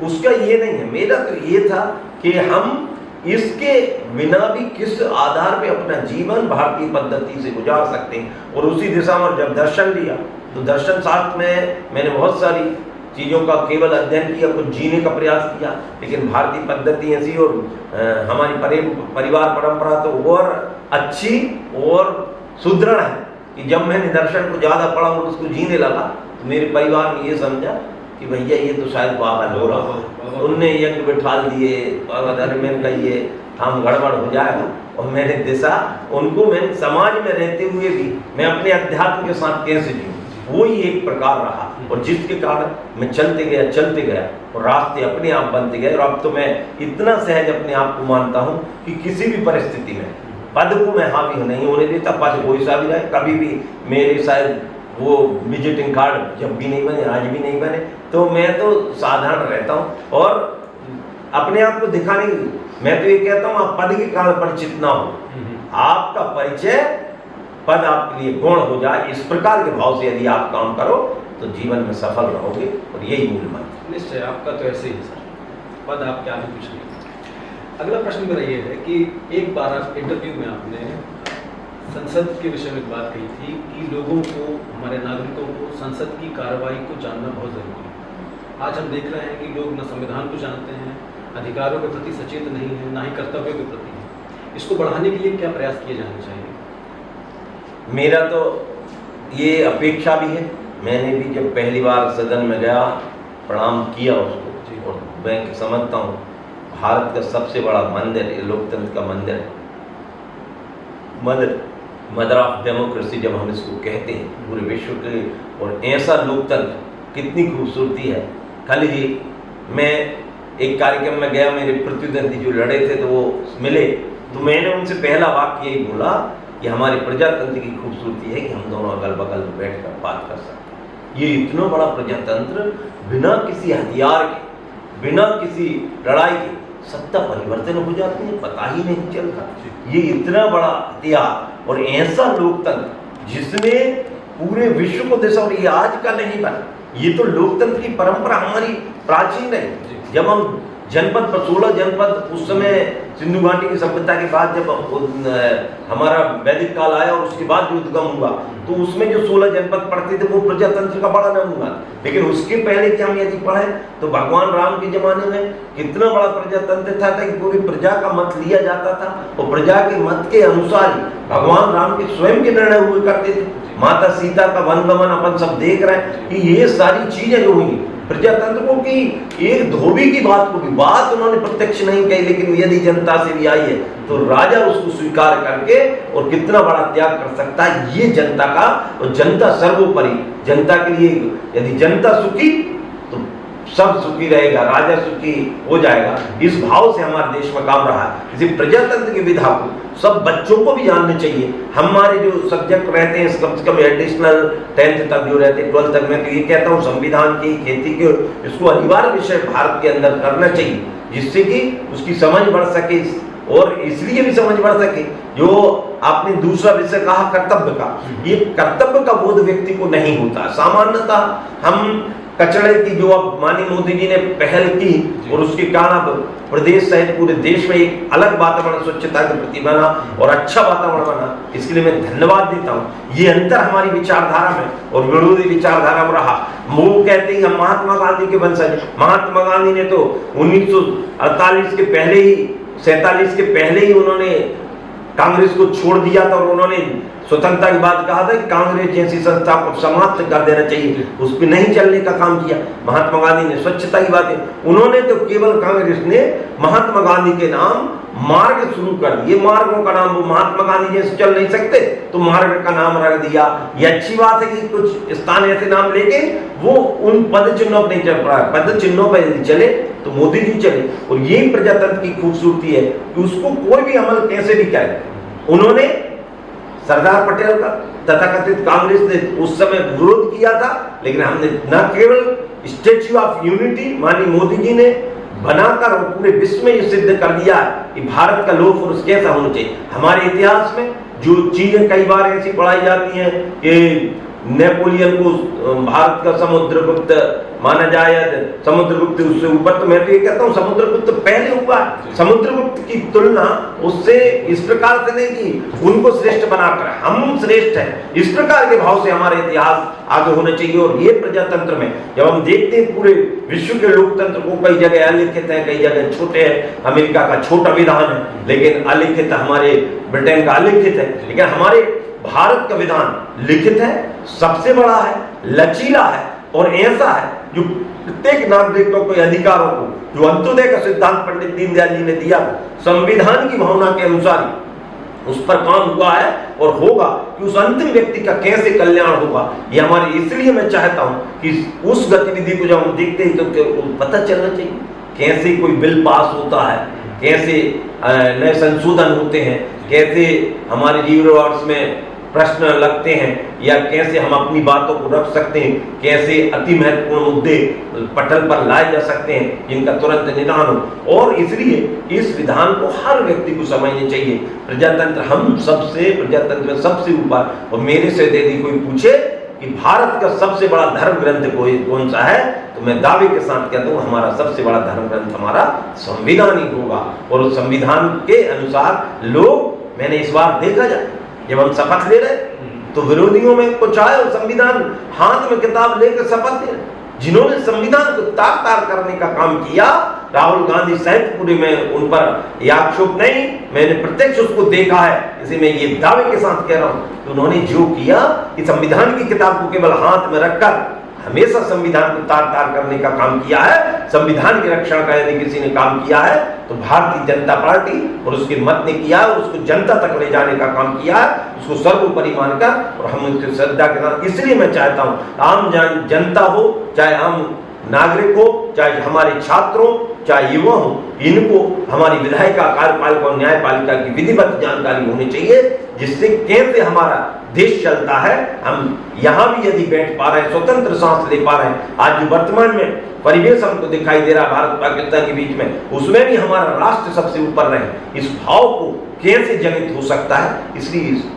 उसका ये नहीं है, मेरा तो ये था कि हम इसके बिना भी किस आधार पे अपना जीवन भारतीय पद्धति से गुजार सकते हैं। और उसी दिशा में जब दर्शन लिया, तो दर्शन शास्त्र में मैंने बहुत सारी चीज़ों का केवल अध्ययन किया, कुछ जीने का प्रयास किया, लेकिन भारतीय पद्धति ऐसी और हमारी परिवार परंपरा तो और अच्छी और सुदृढ़ है कि जब मैंने दर्शन को ज़्यादा पढ़ा और उसको जीने लगा, तो मेरे परिवार ने ये समझा कि भैया ये तो शायद पागल हो रहा। उनने यज्ञ बिठा दिए, मैंने कहा ये हम गड़बड़ हो जाएगा। और मैंने दिशा उनको, मैंने समाज में रहते हुए भी मैं अपने अध्यात्म के साथ कैसे जीऊँ, वो ही एक प्रकार रहा। और जिसके कारण मैं चलते गया और रास्ते अपने आप बनते गए। और अब तो मैं इतना सहज अपने आप को मानता हूँ कि किसी भी परिस्थिति में पद को मैं हावी नहीं होने देता। पद कोई सा भी रहे, कभी भी मेरे शायद वो विजिटिंग कार्ड जब भी नहीं बने, आज भी नहीं बने, तो मैं तो साधारण रहता हूँ और अपने आप को दिखाने, मैं तो ये कहता हूँ आप पद के कारण परिचित ना हो, आपका परिचय पद आपके लिए गुण हो जाए, इस प्रकार के भाव से यदि आप काम करो तो जीवन में सफल रहोगे। और यही मूल मंत्र। निश्चय आपका तो ऐसे ही है सर, पद आपके आगे कुछ नहीं। अगला प्रश्न मेरा ये है कि एक बार आप इंटरव्यू में आपने संसद के विषय में बात कही थी कि लोगों को, हमारे नागरिकों को संसद की कार्रवाई को जानना बहुत ज़रूरी है। आज हम देख रहे हैं कि लोग न संविधान को जानते हैं, अधिकारों के प्रति सचेत नहीं है, ना ही कर्तव्यों के प्रति है। इसको बढ़ाने के लिए क्या प्रयास किए जाने चाहिए? मेरा तो ये अपेक्षा भी है। मैंने भी जब पहली बार सदन में गया, प्रणाम किया उसको, और मैं समझता हूँ भारत का सबसे बड़ा मंदिर, ये लोकतंत्र का मंदिर है, मदर ऑफ डेमोक्रेसी जब हम इसको कहते हैं पूरे विश्व के। और ऐसा लोकतंत्र कितनी खूबसूरती है। कल ही मैं एक कार्यक्रम में गया, मेरे प्रतिद्वंदी जो लड़े थे तो वो मिले, तो मैंने उनसे पहला वाक्य यही बोला कि हमारे प्रजातंत्र की खूबसूरती है कि हम दोनों अगल बगल में बैठकर बात कर सकते हैं। ये इतना बड़ा प्रजातंत्र बिना किसी हथियार के, बिना किसी लड़ाई के सत्ता परिवर्तन हो जाती है, पता ही नहीं चलता। ये इतना बड़ा हथियार और ऐसा लोकतंत्र जिसने पूरे विश्व को दिशा, और ये आज का नहीं बना, ये तो लोकतंत्र की परंपरा हमारी प्राचीन है। जब हम जनपद 16 जनपद, उस समय सिंधु घाटी की सभ्यता के बाद जब हमारा वैदिक काल आया और उसके बाद जो उद्गम हुआ, तो उसमें जो 16 जनपद पड़ते थे वो प्रजातंत्र का बड़ा नमूना। लेकिन उसके पहले कि हम यदि पढ़े तो भगवान राम के जमाने में कितना बड़ा प्रजातंत्र था कि पूरी प्रजा का मत लिया जाता था और प्रजा के मत के अनुसार ही भगवान राम के स्वयं के निर्णय हुए करते थे। माता सीता का वन गमन अपन सब देख रहे हैं कि ये सारी चीजें जो हुई प्रजातंत्र की, एक धोबी की बात को भी बात उन्होंने प्रत्यक्ष नहीं कही, लेकिन यदि जनता से भी आई है तो राजा उसको स्वीकार करके और कितना बड़ा त्याग कर सकता है, ये जनता का। और जनता सर्वोपरि, जनता के लिए यदि जनता सुखी तो सब सुखी रहेगा, राजा सुखी हो जाएगा। इस भाव से हमारे देश में काम रहा है। इसी प्रजातंत्र की विधा को सब बच्चों को भी जानने चाहिए। हमारे जो सब्जेक्ट रहते हैं कम से कम एडिशनल 10th तक जो रहते हैं, 12th तक, मैं तो ये कहता हूँ संविधान की, खेती के, इसको अनिवार्य विषय भारत के अंदर करना चाहिए, जिससे कि उसकी समझ बढ़ सके। और इसलिए भी समझ बढ़ सके, जो आपने दूसरा विषय कहा कर्तव्य का, ये कर्तव्य का बोध व्यक्ति को नहीं होता। सामान्यतः हम कचड़े की जो अब माननीय मोदी जी ने पहल की और उसके कारण अब प्रदेश सहित पूरे देश में एक अलग वातावरण स्वच्छता के प्रति बना और अच्छा वातावरण बना, इसके लिए मैं धन्यवाद देता हूँ। ये अंतर हमारी विचारधारा में और विरोधी विचारधारा में रहा। वो कहते हैं हम महात्मा गांधी के वंशज। महात्मा गांधी ने तो 1948 के पहले ही, 47 के पहले ही उन्होंने कांग्रेस को छोड़ दिया था और उन्होंने स्वतंत्रता की बात कहा था कि कांग्रेस जैसी संस्था को समाप्त कर देना चाहिए, उस पर नहीं चलने का काम किया। महात्मा गांधी ने स्वच्छता की बात, उन्होंने तो केवल, कांग्रेस ने महात्मा गांधी के नाम मार्ग शुरू कर दिए। मार्गों का नाम वो महात्मा गांधी जैसे चल नहीं सकते तो मार्ग का नाम रख दिया। ये अच्छी बात है कि कुछ स्थान ऐसे नाम लेके वो उन पद चिन्हों पर नहीं चल रहा है। पद चिन्हों पर यदि चले तो मोदी जी चले। और यही प्रजातंत्र की खूबसूरती है कि उसको कोई भी अमल कैसे भी करे। उन्होंने सरदार पटेल का तथाकथित कांग्रेस ने उस समय विरोध किया था, लेकिन हमने न केवल स्टैच्यू ऑफ यूनिटी माननीय मोदी जी ने बनाकर और पूरे विश्व में ये सिद्ध कर दिया है कि भारत का लौह पुरुष कैसा होना चाहिए। हमारे इतिहास में जो चीजें कई बार ऐसी पढ़ाई जाती हैं कि नेपोलियन को भारत का समुद्रगुप्त माना जाए, समुद्रगुप्त उससे ऊपर, तो मैं तो ये कहता हूँ समुद्रगुप्त पहले हुआ। समुद्रगुप्त की तुलना उससे इस प्रकार से नहीं की उनको श्रेष्ठ बनाकर हम श्रेष्ठ हैं, इस प्रकार के भाव से हमारे इतिहास आगे होना चाहिए। और ये प्रजातंत्र में जब हम देखते हैं पूरे विश्व के लोकतंत्र को, कई जगह अलिखित है, कई जगह छोटे हैं, अमेरिका का छोटा विधान है लेकिन अलिखित, हमारे ब्रिटेन का अलिखित है, लेकिन हमारे भारत का विधान लिखित है, सबसे बड़ा है, लचीला है और ऐसा है जो प्रत्येक नागरिकों के अधिकारों को, जो अंत्योदय का सिद्धांत पंडित दीनदयाल जी ने दिया था, संविधान की भावना के अनुसार उस पर काम हुआ है और होगा कि उस अंतिम व्यक्ति का कैसे कल्याण होगा। ये हमारे, इसलिए मैं चाहता हूं कि उस गतिविधि को जब हम देखते हैं तो पता चलना चाहिए कैसे कोई बिल पास होता है, कैसे नए संशोधन होते हैं, कैसे हमारे रिवर्स में प्रश्न लगते हैं, या कैसे हम अपनी बातों को रख सकते हैं, कैसे अति महत्वपूर्ण मुद्दे पटल पर लाए जा सकते हैं जिनका तुरंत निदान हो। और इसलिए इस विधान को हर व्यक्ति को समझना चाहिए। प्रजातंत्र हम सबसे, प्रजातंत्र में सबसे ऊपर, और मेरे से यदि कोई पूछे कि भारत का सबसे बड़ा धर्म ग्रंथ कौन सा है, तो मैं दावे के साथ कहता हूँ हमारा सबसे बड़ा धर्म ग्रंथ हमारा संविधान ही होगा। और उस संविधान के अनुसार लोग, मैंने इस बार देखा जाए जब हम शपथ ले रहे तो विरोधियों में कुछ आए और संविधान हाथ में किताब लेकर शपथ ले, जिन्होंने संविधान को तार तार करने का काम किया, राहुल गांधी सहित पूरे में उन पर यह आक्षेप नहीं, मैंने प्रत्यक्ष उसको देखा है, इसे मैं ये दावे के साथ कह रहा हूं कि उन्होंने जो किया कि संविधान की किताब को केवल हाथ में रखकर हमेशा संविधान को तार तार करने का काम किया है। संविधान की रक्षा का यदि किसी ने काम किया है तो भारतीय जनता पार्टी और उसके मत ने किया है, उसको जनता तक ले जाने का काम किया है, उसको सर्वोपरि मानकर, और हम उसकी श्रद्धा के साथ। इसलिए मैं चाहता हूं आम जनता हो, चाहे आम नागरिक हो, चाहे हमारे छात्र हो, चाहे युवा हो, इनको हमारी विधायिका, कार्यपालिका और न्यायपालिका की विधिवत जानकारी होनी चाहिए, जिससे कैसे हमारा देश चलता है। हम यहाँ भी यदि बैठ पा रहे हैं, स्वतंत्र सांस ले पा रहे हैं, आज जो वर्तमान में परिवेश हमको दिखाई दे रहा है भारत पाकिस्तान के बीच में, उसमें भी हमारा राष्ट्र सबसे ऊपर रहे, इस भाव को कैसे जनित हो सकता है। इसलिए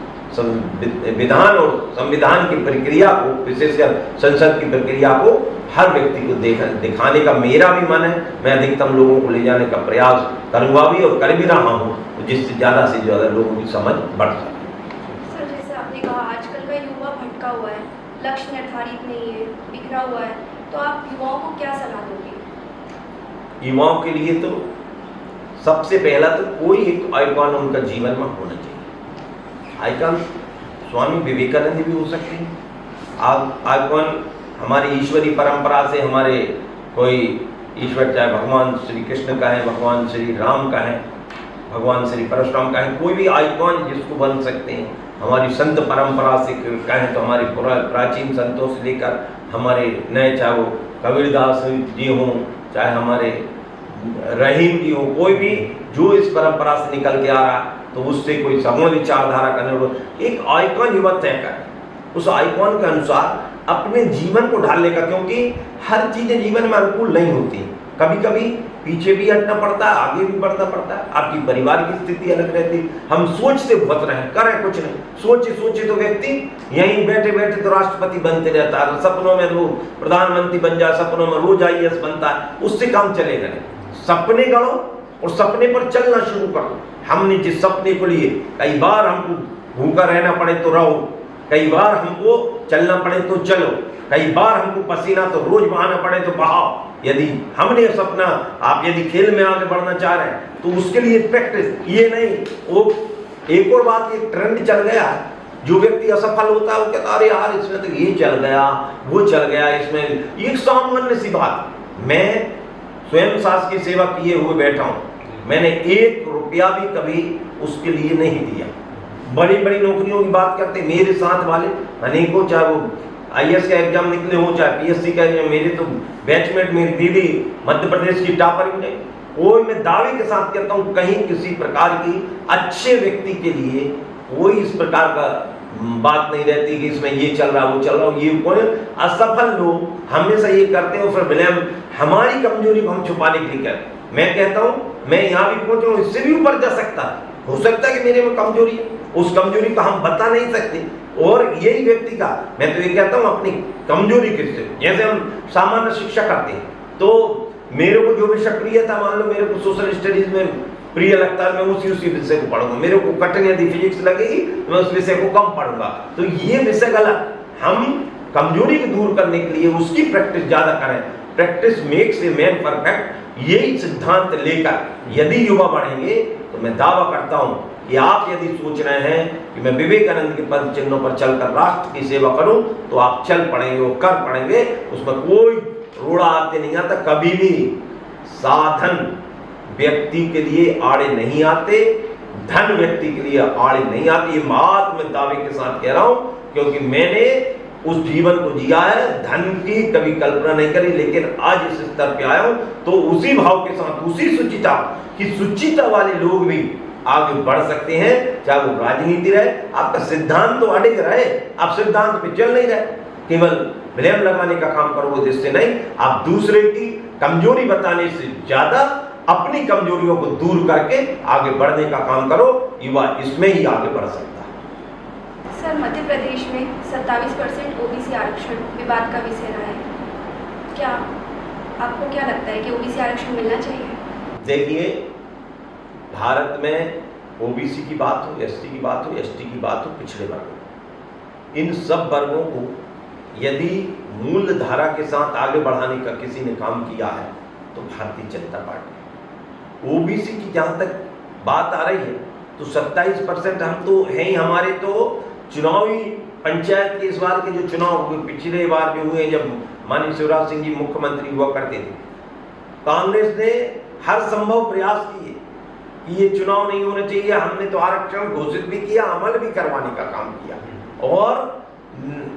विधान और संविधान की प्रक्रिया को, विशेषकर संसद की प्रक्रिया को हर व्यक्ति को दिखाने का मेरा भी मन है। मैं अधिकतम लोगों को ले जाने का प्रयास करूंगा भी और कर भी रहा हूं, जिससे ज्यादा से ज्यादा लोगों की समझ बढ़ सके। सर, जैसे आपने कहा आजकल का युवा भटका हुआ है, लक्ष्य निर्धारित नहीं है, बिखरा हुआ है, तो आप युवाओं को क्या सलाह दोगे? युवाओं के लिए तो सबसे पहला तो कोई एक आइकॉन उनका जीवन में होना चाहिए। आइकॉन स्वामी विवेकानंद भी हो सकते हैं, आइकॉन हमारी ईश्वरी परंपरा से हमारे कोई ईश्वर, चाहे भगवान श्री कृष्ण का है, भगवान श्री राम का है, भगवान श्री परशुराम का है, कोई भी आइकॉन जिसको बन सकते हैं। हमारी संत परंपरा से कहें तो हमारे प्राचीन संतों से लेकर हमारे नए, चाहे वो कबीरदास जी हों, चाहे हमारे रहीम जी हो, कोई भी जो इस परंपरा से निकल के आ रहा, तो उससे कोई सगुण विचारधारा करने, एक आइकॉन युवा तय कर, उस आइकॉन के अनुसार अपने जीवन को ढालने का, क्योंकि हर चीजें जीवन में अनुकूल नहीं होती, कभी कभी पीछे भी हटना पड़ता है, आगे भी बढ़ना पड़ता है। आपकी परिवार की स्थिति अलग रहती, हम सोचते बहुत रहे, करें कुछ नहीं, सोचे सोचे तो व्यक्ति यहीं बैठे बैठे तो राष्ट्रपति बनते रहता है, सपनों में वो प्रधानमंत्री बन जाए, सपनों में रोज IAS बनता है, उससे काम चलेगा नहीं। सपने गढ़ो और सपने पर चलना शुरू करो। हमने जिस सपने को लिए, कई बार हमको भूखा रहना पड़े तो रहो, कई बार हमको चलना पड़े तो चलो, कई बार हमको पसीना तो रोज बहाना पड़े तो बहाओ। यदि हमने सपना, आप यदि खेल में आगे बढ़ना चाह रहे हैं तो उसके लिए प्रैक्टिस, ये नहीं वो एक और बात, एक ट्रेंड चल गया, जो व्यक्ति असफल होता है वो कहता है अरे यार इसमें तो ये चल गया, वो चल गया, इसमें एक सामान्य सी बात। मैं स्वयं शासकीय सेवा किए हुए बैठा हूँ, मैंने 1 रुपया भी कभी उसके लिए नहीं दिया। बड़ी बड़ी नौकरियों की बात करते मेरे साथ वाले अनेकों, चाहे वो IAS का एग्जाम निकले हो, चाहे PSC का, मेरे तो बैचमेट, मेरी दीदी मध्य प्रदेश की टॉपर भी नहीं, कोई मैं दावे के साथ कहता हूँ कहीं किसी प्रकार की अच्छे व्यक्ति के लिए कोई इस प्रकार का बात नहीं रहती कि इसमें ये चल रहा वो चल रहा। ये कोई असफल लोग हमेशा ये करते हैं और फिर ब्लेम हमारी कमजोरी को हम छुपाने के लिए करते। मैं कहता हूँ मैं यहाँ भी पहुंचा हूँ, इससे भी ऊपर जा सकता है। हो सकता है कि मेरे में कमजोरी है, उस कमजोरी को हम बता नहीं सकते। और यही व्यक्ति का मैं तो ये कहता हूँ अपनी कमजोरी किससे, जैसे हम सामान्य शिक्षा करते हैं तो मेरे को जो विषय प्रिय था, मान लो मेरे को सोशल स्टडीज में प्रिय लगता है, मैं उसी विषय को पढ़ूंगा। मेरे को कठिन यदि फिजिक्स लगेगी मैं उस विषय को कम पढ़ूंगा। तो ये विषय गलत। हम कमजोरी को दूर करने के लिए उसकी प्रैक्टिस ज्यादा करें। Practice makes a man perfect, यही सिद्धांत लेकर यदि युवा बढ़ेंगे तो मैं दावा करता हूं कि आप यदि सोच रहे हैं कि मैं विवेकानंद के पद चिन्हों पर चलकर राष्ट्र की सेवा करूं तो आप चल पड़ेंगे और कर पड़ेंगे। उसमें कोई रोड़ा आते नहीं आता। कभी भी साधन व्यक्ति के लिए आड़े नहीं आते, धन व्यक्ति के लिए आड़े नहीं आते। ये बात मैं दावे के साथ कह रहा हूं क्योंकि मैंने उस जीवन को जिया है। धन की कभी कल्पना नहीं करी, लेकिन आज इस स्तर पे आया हूं तो उसी भाव के साथ, उसी सुचिता कि सुचिता वाले लोग भी आगे बढ़ सकते हैं, चाहे वो राजनीति रहे। आपका सिद्धांत तो अडिग रहे, आप सिद्धांत पे चल नहीं रहे, केवल ब्लेम लगाने का काम करोगे जिससे नहीं। आप दूसरे की कमजोरी बताने से ज्यादा अपनी कमजोरियों को दूर करके आगे बढ़ने का काम करो। युवा इसमें ही आगे बढ़ सकता है। सर, मध्य प्रदेश में 27% ओबीसी आरक्षण विवाद का विषय रहा है। क्या आपको क्या लगता है कि ओबीसी आरक्षण मिलना चाहिए? देखिए, भारत में ओबीसी की बात हो, एससी की बात हो, एसटी की बात हो, पिछड़े वर्ग, इन सब वर्गों को यदि मूल धारा के साथ आगे बढ़ाने का किसी ने काम किया है तो भारतीय जनता पार्टी। ओबीसी की जहां तक बात आ रही है तो 27% हम तो हैं ही। हमारे तो चुनावी पंचायत के इस बार के जो चुनाव पिछले बार जो हुए, जब माननीय शिवराज सिंह जी मुख्यमंत्री हुआ करते थे, कांग्रेस ने हर संभव प्रयास किए कि ये चुनाव नहीं होने चाहिए। हमने तो आरक्षण घोषित भी किया, अमल भी करवाने का काम किया और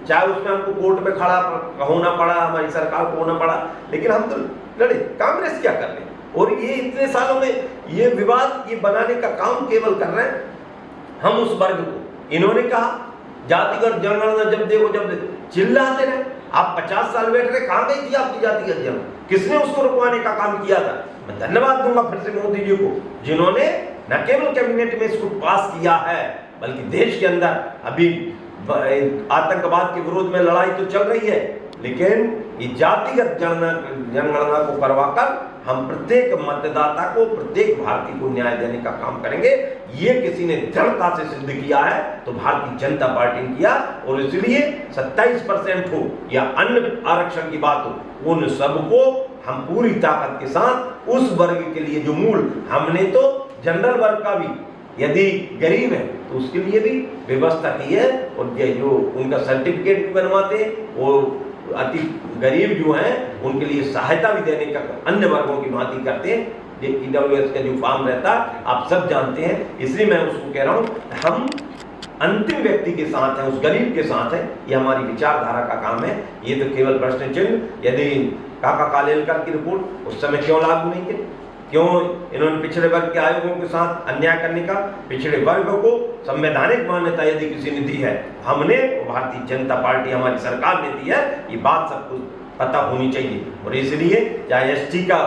चाहे उसमें हमको कोर्ट में खड़ा होना पड़ा, हमारी सरकार को होना पड़ा, लेकिन हम तो लड़े। कांग्रेस क्या कर रही, और ये इतने सालों में ये विवाद ये बनाने का काम केवल कर रहे हैं हम उस वर्ग को। इन्होंने कहा जातिगत जनगणना जब देखो जब चिल्लाते रहे। आप 50 साल बैठ रहे, कहां गई थी आपकी जातिगत जनगणना? किसने उसको रुकवाने का काम किया था? मैं धन्यवाद दूंगा फिर से मोदी जी को, जिन्होंने न केवल कैबिनेट में इसको पास किया है बल्कि देश के अंदर अभी आतंकवाद के विरोध में लड़ाई तो चल रही है, लेकिन ये जातिगत जनगणना को करवाकर हम प्रत्येक मतदाता को, प्रत्येक भारतीय को न्याय देने का काम करेंगे। ये किसी ने दृढ़ता से सिद्ध किया है तो भारतीय जनता पार्टी ने किया। और इसलिए 27% हो या अन्य आरक्षण की बात हो, उन सबको हम पूरी ताकत के साथ उस वर्ग के लिए जो मूल, हमने तो जनरल वर्ग का भी यदि गरीब है तो उसके लिए भी व्यवस्था की है। और जो उनका सर्टिफिकेट भी बनवाते हैं, वो अति गरीब जो हैं उनके लिए सहायता भी देने का अन्य वर्गों की भांति करते हैं। ये ईडब्ल्यूएस का जो फॉर्म रहता है आप सब जानते हैं, इसलिए मैं उसको कह रहा हूँ हम अंतिम व्यक्ति के साथ हैं, उस गरीब के साथ हैं। ये हमारी विचारधारा का काम है। ये तो केवल प्रश्न चिन्ह, यदि काका कालेलकर की रिपोर्ट उस समय क्यों लागू नहीं की, क्यों इन्होंने पिछड़े वर्ग के आयोगों के साथ अन्याय करने का, पिछड़े वर्ग को संवैधानिक मान्यता यदि किसी ने दी है, हमने, भारतीय जनता पार्टी हमारी सरकार ने दी है। ये बात सबको पता होनी चाहिए। और इसलिए चाहे एसटी का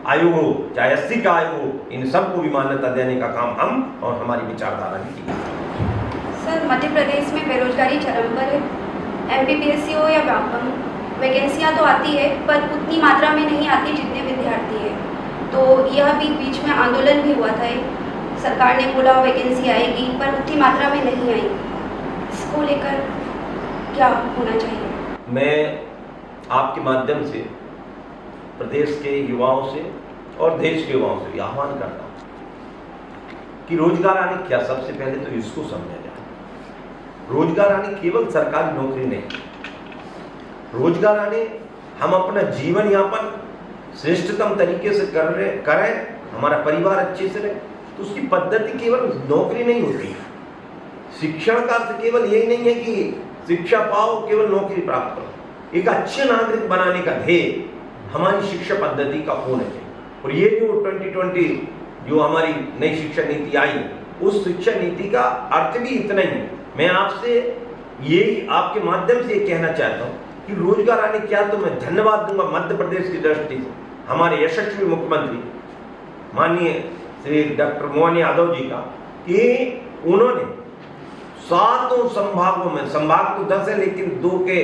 आयोग हो, चाहे एससी का आयोग हो, इन सबको भी मान्यता देने का काम हम और हमारी विचारधारा ने किया। सर, मध्य प्रदेश में बेरोजगारी चरम पर है। एमपीपीएससी हो या वैकेंसियाँ तो आती है पर उतनी मात्रा में नहीं आती जितने विद्यार्थी है। तो यह भी बीच में आंदोलन भी हुआ था, सरकार ने बोला वैकेंसी आएगी पर उतनी मात्रा में नहीं आई। इसको लेकर क्या होना चाहिए? मैं आपके माध्यम से प्रदेश के युवाओं से और देश के युवाओं से भी आह्वान करता हूँ कि रोजगार आने क्या, सबसे पहले तो इसको समझा जाए। रोजगार आने केवल सरकारी नौकरी नहीं, रोजगार आने हम अपना जीवन यापन श्रेष्ठतम तरीके से करें, हमारा परिवार अच्छे से रहे, तो उसकी पद्धति केवल नौकरी नहीं होती। शिक्षण का अर्थ केवल यही नहीं है कि शिक्षा पाओ, केवल नौकरी प्राप्त करो। एक अच्छे नागरिक बनाने का ध्येय हमारी शिक्षा पद्धति का होना चाहिए। और ये जो 2020 जो हमारी नई शिक्षा नीति आई, उस शिक्षा नीति का अर्थ भी इतना ही, मैं आपसे यही आपके माध्यम से ये कहना चाहता हूँ कि रोजगार आने क्या, तो मैं धन्यवाद दूंगा मध्य प्रदेश की दृष्टि से हमारे यशस्वी मुख्यमंत्री माननीय श्री डॉक्टर मोहन यादव जी का, कि उन्होंने 7 संभागों में, संभाग तो 10 है लेकिन 2 के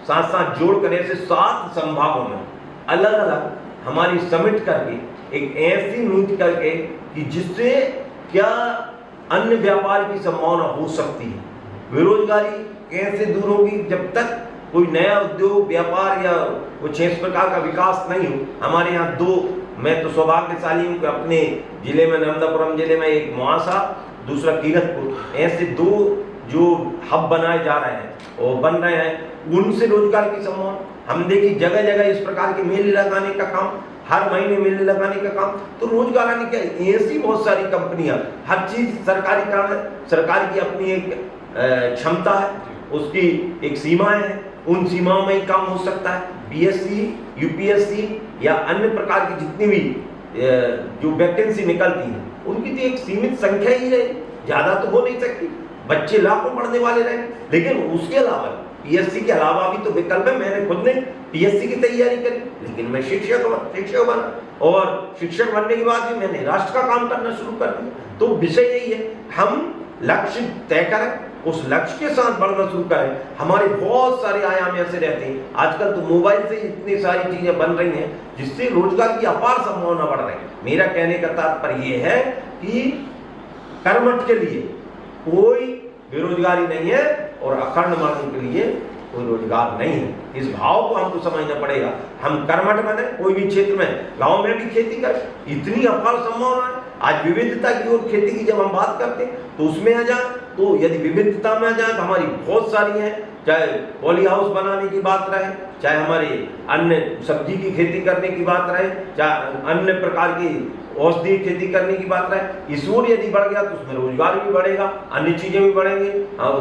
साथ साथ जोड़ कर ऐसे 7 संभागों में अलग अलग हमारी समिट करके एक ऐसी नीति करके कि जिससे क्या अन्य व्यापार की संभावना हो सकती है। बेरोजगारी कैसे दूर होगी जब तक कोई नया उद्योग व्यापार या कुछ इस प्रकार का विकास नहीं हो। हमारे यहाँ 2, मैं तो सौभाग्यशाली हूँ कि अपने जिले में, नर्मदापुरम जिले में एक मुआसा, दूसरा कीरतपुर, ऐसे 2 जो हब बनाए जा रहे हैं और बन रहे हैं, उनसे रोजगार की संभावना हम देखिए जगह जगह इस प्रकार के मेले लगाने का काम, हर महीने मेले लगाने का काम, तो रोजगार आने क्या, ऐसी बहुत सारी कंपनियां, हर चीज सरकारी काम है, सरकार की अपनी एक क्षमता है, उसकी एक सीमाएं हैं, उन सीमाओं में ही काम हो सकता है। बीएससी, यूपीएससी या अन्य प्रकार की जितनी भी जो वैकेंसी निकलती है उनकी तो एक सीमित संख्या ही है, ज्यादा तो हो नहीं सकती, बच्चे लाखों पढ़ने वाले रहे। लेकिन उसके अलावा पीएससी के अलावा भी तो विकल्प है। मैंने खुद ने पीएससी की तैयारी करी, लेकिन मैं शिक्षक बना और शिक्षक बनने के बाद भी मैंने राष्ट्र का काम करना शुरू कर दिया। तो विषय यही है, हम लक्ष्य तय करें, उस लक्ष्य के साथ बढ़ना शुरू करें। हमारे बहुत सारे आयाम ऐसे रहते हैं, आजकल तो मोबाइल से इतनी सारी चीजें बन रही हैं जिससे रोजगार की अपार संभावना बढ़ रही है। मेरा कहने का तात्पर्य यह है कि कर्मठ के लिए कोई बेरोजगारी नहीं है और अखंड मरण के लिए कोई रोजगार नहीं है। इस भाव को हमको समझना पड़ेगा। हम कर्मठ बने, कोई भी क्षेत्र में, गांव में भी खेती करें, इतनी अपार संभावना है। आज विविधता की ओर खेती की जब हम बात करते हैं तो उसमें आ जाए, तो यदि विविधता में आ जाए तो हमारी बहुत सारी है, चाहे पॉली हाउस बनाने की बात रहे, चाहे हमारी अन्य सब्जी की खेती करने की बात रहे, चाहे अन्य प्रकार की औषधि खेती करने की बात रहे, इस ओर यदि बढ़ गया तो उसमें रोजगार भी बढ़ेगा, अन्य चीजें भी बढ़ेंगे।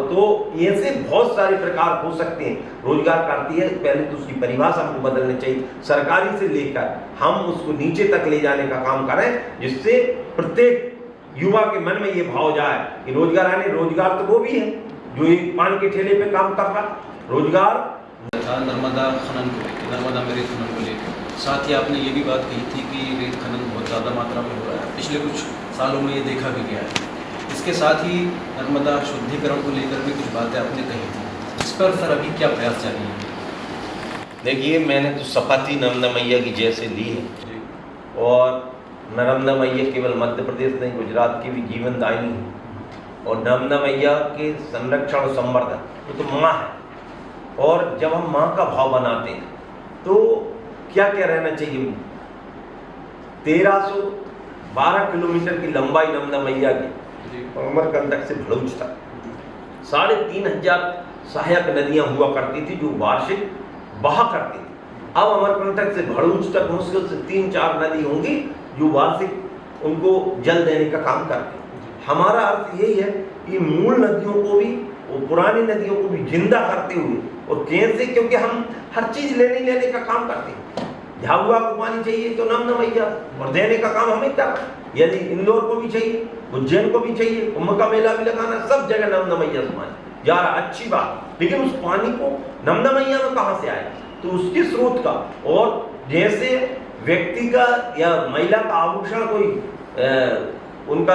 तो ऐसे बहुत सारे प्रकार हो सकते हैं। रोजगार करती है, पहले तो उसकी परिभाषा हमको बदलनी चाहिए, सरकारी से लेकर हम उसको नीचे तक ले जाने का काम करें, जिससे प्रत्येक युवा के मन में ये भाव जाए कि रोजगार आने। रोजगार तो वो भी है जो एक पान के ठेले पे काम कर रहा, रोजगार नर्मदा खनन को लेकर, नर्मदा में रेत खनन को लेकर, साथ ही आपने ये भी बात कही थी कि रेत खनन बहुत ज़्यादा मात्रा में हो रहा है, पिछले कुछ सालों में ये देखा भी गया है। इसके साथ ही नर्मदा शुद्धिकरण को लेकर भी कुछ बातें आपने कही थी, इस पर सर अभी क्या प्रयास जारी है? देखिए, मैंने तो शपथ ही नर्मदा मैया की जैसे ली है, और नर्मदा मैया केवल मध्य प्रदेश नहीं, गुजरात की भी जीवन दायिनी है। और नर्मदा मैया के संरक्षण और संवर्धन, वो तो माँ है, और जब हम माँ का भाव बनाते हैं तो क्या क्या रहना चाहिए। 1312 किलोमीटर की लंबाई नर्मदा मैया की, अमरकंटक से भड़ूच तक 3500 सहायक नदियां हुआ करती थी जो वार्षिक बहा करती थी। अब अमरकंटक से भड़ूच तक मुश्किल से 3-4 नदी होंगी जो वार्षिक उनको जल देने का काम करती है। हमारा अर्थ यही है कि मूल नदियों को भी और पुरानी नदियों को भी जिंदा करते हुए, और कैसे, क्योंकि हम हर चीज लेने का काम करते हैं। झाबुआ को पानी चाहिए तो नर्मदा मैया, और देने का काम हमें कर रहे हैं। यदि इंदौर को भी चाहिए, उज्जैन को भी चाहिए, कुंभ का मेला भी लगाना, सब जगह नर्मदा मैया से पानी जा रहा, अच्छी बात। लेकिन उस पानी को नर्मदा मैया में कहाँ से आए, तो उसके स्रोत का, और जैसे व्यक्ति का या महिला का आभूषण कोई उनका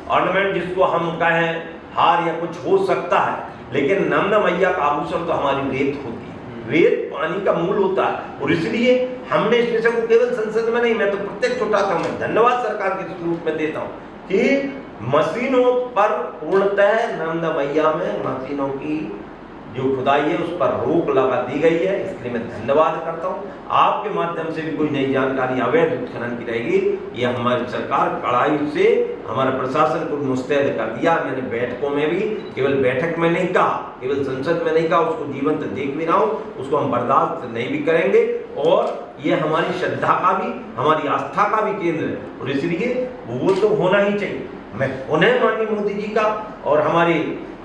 ऑर्नामेंट जिसको हम कहें हार या कुछ हो सकता है, लेकिन नर्मदा मैया का आभूषण तो हमारी रेत होती है। रेत पानी का मूल होता है, और इसलिए हमने इस विषय को केवल संसद में नहीं, मैं तो प्रत्येक उठाता हूं, मैं धन्यवाद सरकार के रूप में देता हूं कि मशीनों पर पूर्णतः नर्मदा मैया में मशीनों की जो खुदाई है उस पर रोक लगा दी गई है। इसके लिए मैं धन्यवाद करता हूँ। आपके माध्यम से भी कोई नई जानकारी अवैध उत्खनन की रहेगी, ये हमारी सरकार कड़ाई से हमारे प्रशासन को मुस्तैद कर दिया। मैंने बैठकों में भी, केवल बैठक में नहीं कहा, केवल संसद में नहीं कहा, उसको जीवंत देख भी रहा हूँ, उसको हम बर्दाश्त नहीं भी करेंगे। और ये हमारी श्रद्धा का भी, हमारी आस्था का भी केंद्र है, और इसलिए वो तो होना ही चाहिए। मैं उन्हें माननीय मोदी जी का और हमारी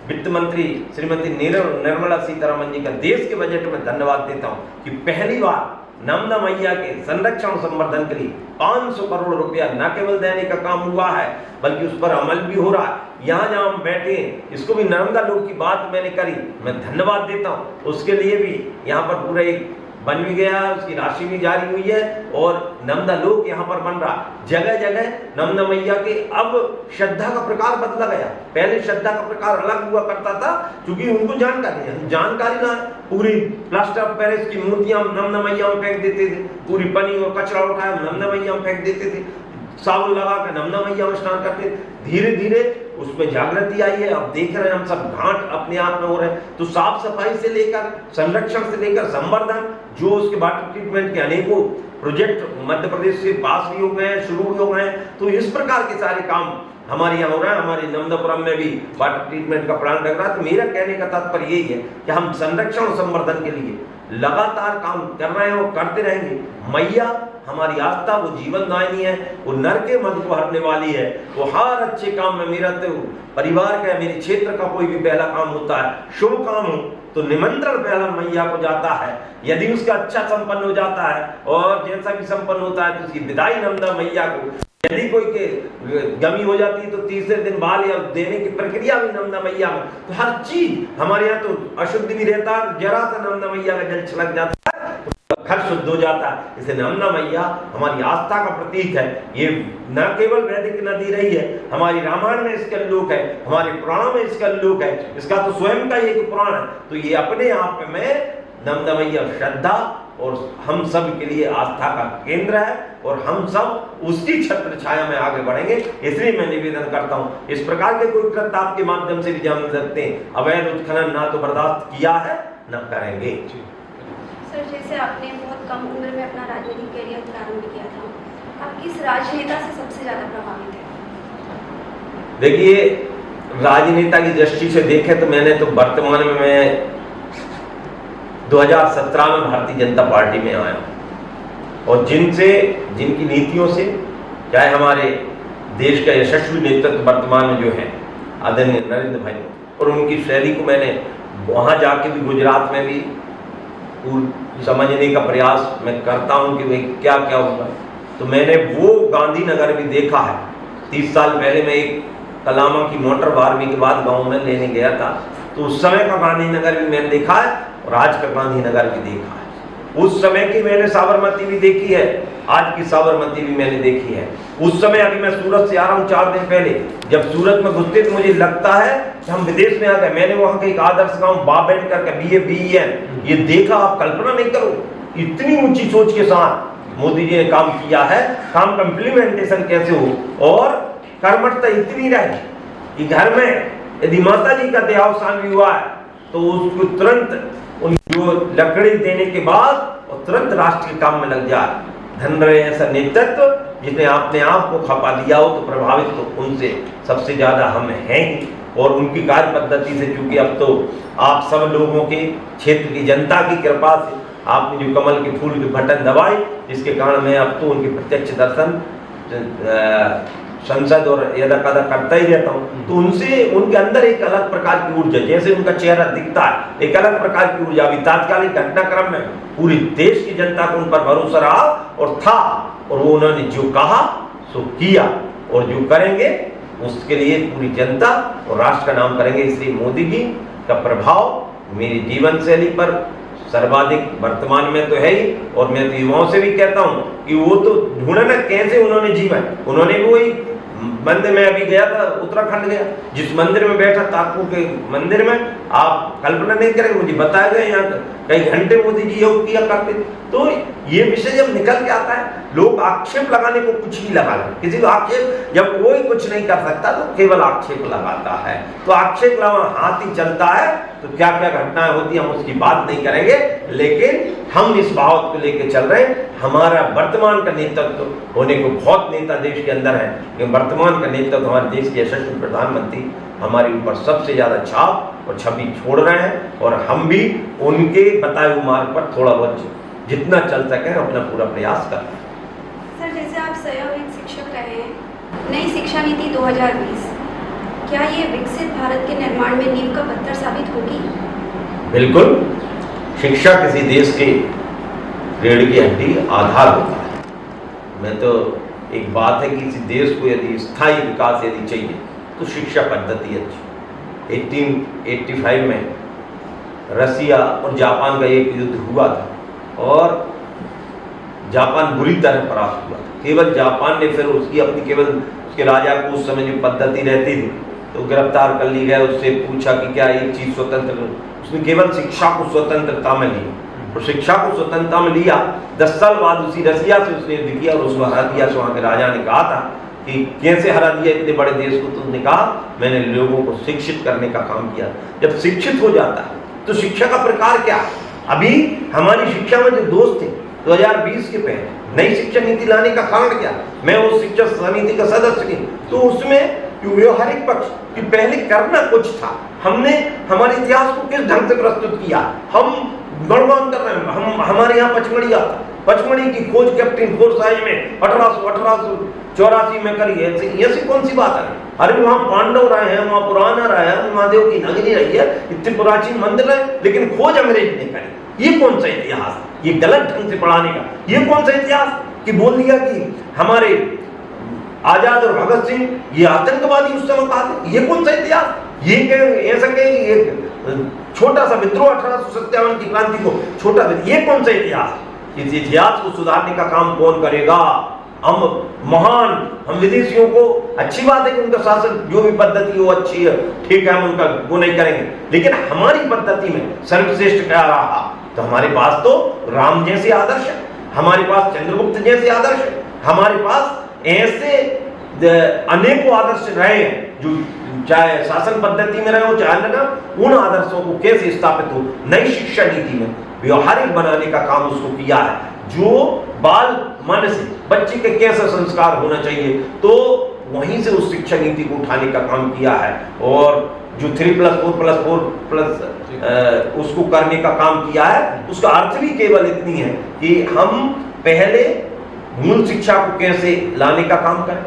वित्त मंत्री श्रीमती निर्मला सीतारमण जी का देश के बजट में धन्यवाद देता हूं कि पहली बार नर्मदा मैया के संरक्षण संवर्धन के लिए 500 करोड़ रुपया न केवल देने का काम हुआ है, बल्कि उस पर अमल भी हो रहा है। यहाँ जहाँ हम बैठे हैं, इसको भी नर्मदा लोक की बात मैंने करी, मैं धन्यवाद देता हूँ उसके लिए भी। यहाँ पर पूरा एक बन भी गया, उसकी राशि भी जारी हुई है और नर्मदा लोक यहाँ पर बन रहा। जगह जगह नर्मदा मैया के अब श्रद्धा का प्रकार बदला गया। पहले श्रद्धा का प्रकार अलग हुआ करता था, क्योंकि उनको जानकारी ना, पूरी प्लास्टर ऑफ पेरिस की मूर्तियां नर्मदा मैया में फेंक देते थे, पूरी पनी और कचरा उठाया नर्मदा मैया में फेंक देते थे, साबुन लगा कर नर्मदा मैया में स्नान करते। धीरे धीरे उसमें जागृति आई है। अब देख रहे हैं हम सब घाट अपने आप में हो रहे हैं। तो साफ सफाई से लेकर संरक्षण से लेकर संवर्धन, जो उसके वाटर ट्रीटमेंट के अनेकों प्रोजेक्ट मध्य प्रदेश से पास भी हो गए हैं, शुरू भी हो गए हैं। तो इस प्रकार के सारे काम हमारे यहाँ हो रहा है। हमारे नर्मदापुरम में भी वाटर ट्रीटमेंट का प्लांट लग रहा है। तो मेरा कहने का तात्पर्य यही है कि हम संरक्षण और संवर्धन के लिए लगातार काम कर रहे हैं और करते रहेंगे। मैया हमारी आस्था, वो जीवन दायिनी है, वो नर के मद को हरने वाली है। वो हर अच्छे काम में, मेरा तो परिवार का, मेरे क्षेत्र का कोई भी पहला काम होता है, शुभ काम हो तो निमंत्रण पहला मैया को जाता है। यदि उसका अच्छा संपन्न हो जाता है और जैसा भी संपन्न होता है तो उसकी विदाई नर्मदा मैया को। यदि कोई के गमी हो जाती है तो तीसरे दिन बाल या देने की प्रक्रिया भी नर्मदा मैया में। तो हर चीज हमारे यहाँ तो अशुद्ध भी रहता है, जरा सा नर्मदा मैया का जल छलक जाता है तो घर शुद्ध हो जाता है। इसे नर्मदा मैया हमारी आस्था का प्रतीक है। ये न केवल वैदिक नदी रही है, हमारी रामायण में इसका उल्लेख है, हमारे पुराणों में इसका उल्लेख है, इसका तो स्वयं का एक पुराण है। तो ये अपने आप में नर्मदा मैया श्रद्धा और हम सब के लिए आस्था का केंद्र है और हम सब उसकी छत्र छाया में आगे बढ़ेंगे। इसलिए मैं निवेदन करता हूँ, इस प्रकार के कोई कृत्य आपके माध्यम से भी जान सकते हैं। अवैध उत्खनन ना तो बर्दाश्त किया है न करेंगे। सर, जैसे आपने बहुत कम उम्र में अपना राजनीतिक करियर प्रारंभ किया था, आप किस राजनेता से सबसे ज्यादा प्रभावित है? देखिए, राजनेता की दृष्टि से देखें तो मैंने तो वर्तमान में मैं 2017 में भारतीय जनता पार्टी में आया और जिनकी नीतियों से, चाहे हमारे देश का यशस्वी नेतृत्व वर्तमान में जो है आदरणीय नरेंद्र भाई, और उनकी शैली को मैंने वहाँ जाके भी, गुजरात में भी समझने का प्रयास मैं करता हूँ कि भाई क्या क्या होगा। तो मैंने वो गांधीनगर भी देखा है। 30 साल पहले मैं एक कलामा की मोटर 12वीं के बाद गाँव में लेने गया था, तो उस समय का गांधीनगर भी मैंने देखा है और आज का गांधीनगर भी देखा है। उस समय की मैंने साबरमती भी देखी है, आज की साबरमती भी मैंने देखी है। उस समय अभी मैं सूरत से आ रहा हूँ 4 दिन पहले, जब सूरत में घुसते तो मुझे लगता है कि हम विदेश में आ गए। मैंने वहाँ के एक आदर्श गाँव बाबेडकर का BA-BEN ये देखा। आप कल्पना नहीं करो, इतनी ऊंची सोच के साथ मोदी जी ने काम किया है। काम का इम्प्लीमेंटेशन कैसे हो और कर्मठता इतनी रहे कि घर में यदि माता जी का देहावसान भी हुआ है तो उसको तुरंत उनको लकड़ी देने के बाद और तुरंत राष्ट्र के काम में लग जाए। धन रहे ऐसा नेतृत्व जिसने अपने आप को खपा दिया हो, तो प्रभावित तो उनसे सबसे ज्यादा हम हैं ही। और उनकी कार्य पद्धति से, चूंकि अब तो आप सब लोगों के क्षेत्र की जनता की कृपा से आपने जो कमल के फूल के बटन दबाए, जिसके कारण मैं अब तो उनके प्रत्यक्ष दर्शन संसद और यदा कदा करता ही रहता हूँ। तो उनसे, उनके अंदर एक अलग प्रकार की ऊर्जा, जैसे उनका चेहरा दिखता है, एक अलग प्रकार की ऊर्जा। अभी तात्कालिक घटनाक्रम में पूरी देश की जनता को उन पर भरोसा रहा और था, और वो उन्होंने जो कहा सो किया, और जो करेंगे उसके लिए पूरी जनता और राष्ट्र का नाम करेंगे। इसलिए मोदी जी का प्रभाव मेरी जीवन शैली पर सर्वाधिक वर्तमान में तो है ही। और मैं तो युवाओं से भी कहता हूं कि वो तो ढूंढे ना कैसे उन्होंने जीवन, उन्होंने भी वही मंदिर में अभी गया था, उत्तराखंड गया, जिस मंदिर में बैठा ताकू के मंदिर में, आप कल्पना नहीं करेंगे, मुझे बताया गया यहाँ कई घंटे मोदी जी योग किया करते। तो ये विषय जब निकल के आता है, लोग आक्षेप लगाने को कुछ भी लगा लें। किसी को आक्षेप, जब कोई कुछ नहीं कर सकता तो केवल आक्षेप लगाता है। तो आक्षेप लगा हाथ ही चलता है, तो क्या क्या घटनाएं होती है हम उसकी बात नहीं करेंगे, लेकिन हम इस बात को लेकर चल रहे हैं। हमारा वर्तमान का नेतृत्व होने को बहुत नेता देश के अंदर है, लेकिन वर्तमान का नेतृत्व हमारे देश के यशस्वी प्रधानमंत्री हमारे ऊपर सबसे ज्यादा छाप और छवि छोड़ रहे हैं, और हम भी उनके बताए हुए मार्ग पर थोड़ा बहुत जितना चल सके अपना पूरा प्रयास कर। सर, जैसे आप स्वयं एक शिक्षक रहे हैं, नई शिक्षा नीति 2020 क्या ये विकसित भारत के निर्माण में नींव का पत्थर साबित होगी? बिल्कुल, शिक्षा किसी देश के रीढ़ की हड्डी, आधार होता है। मैं तो एक बात है कि किसी देश को यदि स्थायी विकास यदि चाहिए तो शिक्षा पद्धति अच्छी। 1885 में रसिया और जापान का एक युद्ध हुआ था और जापान बुरी तरह परास्त हुआ था। केवल जापान ने फिर उसकी अपनी केवल उसके राजा को उस समय जो पद्धति रहती थी तो गिरफ्तार कर ली गया, उससे पूछा कि क्या एक चीज स्वतंत्र, उसने केवल शिक्षा को स्वतंत्रता में ली और शिक्षा को स्वतंत्रता में लिया। 10 साल बाद उसी रसिया से उसने युद्ध किया और उसको हरा दिया। तो वहाँ के राजा ने कहा था कि कैसे हरा दिया इतने बड़े देश को? तो उसने कहा मैंने लोगों को शिक्षित करने का काम किया। जब शिक्षित हो जाता है तो शिक्षा का प्रकार क्या? अभी हमारी शिक्षा में जो दोष थे 2020 के पहले नई शिक्षा नीति लाने का कारण क्या? मैं उस शिक्षा समिति का सदस्य थी, तो उसमें जो व्यवहारिक पक्ष कि पहले करना कुछ था, हमने हमारे इतिहास को किस ढंग से प्रस्तुत किया, हम गणमान कर रहे हैं। हम हमारे यहाँ पचमढ़ी आता, पचमढ़ी की खोज कैप्टन फोर्साइज में 1884 में करी है। ऐसी कौन सी बात है? अरे वहाँ पांडव रहे हैं, वहाँ पुराना रहा है, महादेव की नगरी रही है, इतने प्राचीन मंदिर है, लेकिन खोज अंग्रेज ने करी। ये कौन सा इतिहास? ये गलत ढंग से पढ़ाने का ये कौन सा इतिहास कि बोल दिया कि हमारे आजाद और भगत सिंह ये आतंकवादी उस समय कहा थे? ये कौन सा इतिहास? ये ऐसा कहें कि एक छोटा सा विद्रोह 1857 की क्रांति को छोटा, ये कौन सा इतिहास? इस इतिहास को सुधारने का काम कौन करेगा? हम विदेशियों को, अच्छी बात है कि उनका शासन जो भी पद्धति वो अच्छी है, ठीक है, हम उनका वो नहीं करेंगे, लेकिन हमारी पद्धति में सर्वश्रेष्ठ क्या रहा? तो हमारे पास तो राम जैसे आदर्श है, हमारे पास चंद्रगुप्त जैसे आदर्श है, हमारे पास ऐसे अनेकों आदर्श रहे हैं जो चाहे शासन पद्धति में रहे हो चाहे लगा, उन आदर्शों को कैसे स्थापित हो नई शिक्षा नीति में व्यवहारिक बनाने का काम उसको किया है। जो बाल मन से बच्चे के कैसा संस्कार होना चाहिए, तो वहीं से उस शिक्षा नीति को उठाने का काम किया है। और जो 3+4+4+ उसको करने का काम किया है, उसका अर्थ भी केवल इतनी है कि हम पहले मूल शिक्षा को कैसे लाने का काम करें।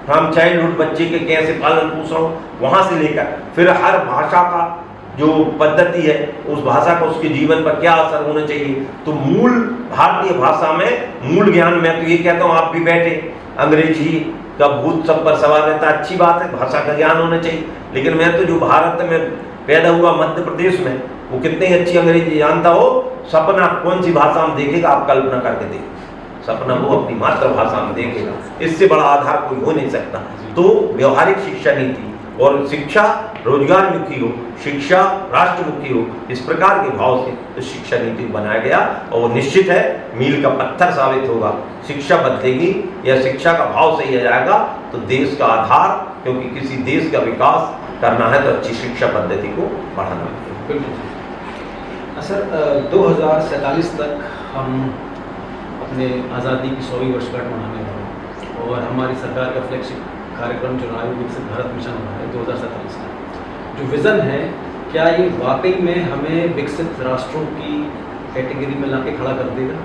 हम चाइल्डहुड बच्चे के कैसे पालन पोषण वहां से लेकर फिर हर भाषा का जो पद्धति है उस भाषा का उसके जीवन पर क्या असर होना चाहिए। तो मूल भारतीय भाषा में मूल ज्ञान, मैं तो ये कहता हूँ आप भी बैठे, अंग्रेजी का भूत सब पर सवार रहता है, अच्छी बात है, भाषा का ज्ञान होना चाहिए, लेकिन मैं तो जो भारत में पैदा हुआ मध्य प्रदेश में, वो कितनी अच्छी अंग्रेजी जानता हो, सपना कौन सी भाषा में देखेगा आप कल्पना करके देखिए, सपना वो अपनी मातृभाषा में देखेगा, इससे बड़ा आधार कोई हो नहीं सकता। तो व्यवहारिक शिक्षा नीति और शिक्षा रोजगार मुखी हो, शिक्षा राष्ट्रमुखी हो, इस प्रकार के भाव से तो शिक्षा नीति बनाया गया और वो निश्चित है मील का पत्थर साबित होगा। शिक्षा बदलेगी या शिक्षा का भाव सही आ जाएगा तो देश का आधार, क्योंकि किसी देश का विकास करना है तो अच्छी शिक्षा पद्धति को बढ़ाना है। बिल्कुल सर, 2047 तक हम अपने आज़ादी की 100वीं वर्षगांठ मनाने वाले हैं और हमारी सरकार का फ्लैगशिप कार्यक्रम जो आयु विकसित भारत मिशन हो रहा है 2047 का जो विज़न है, क्या ये वाकई में हमें विकसित राष्ट्रों की कैटेगरी में लाके खड़ा कर देगा?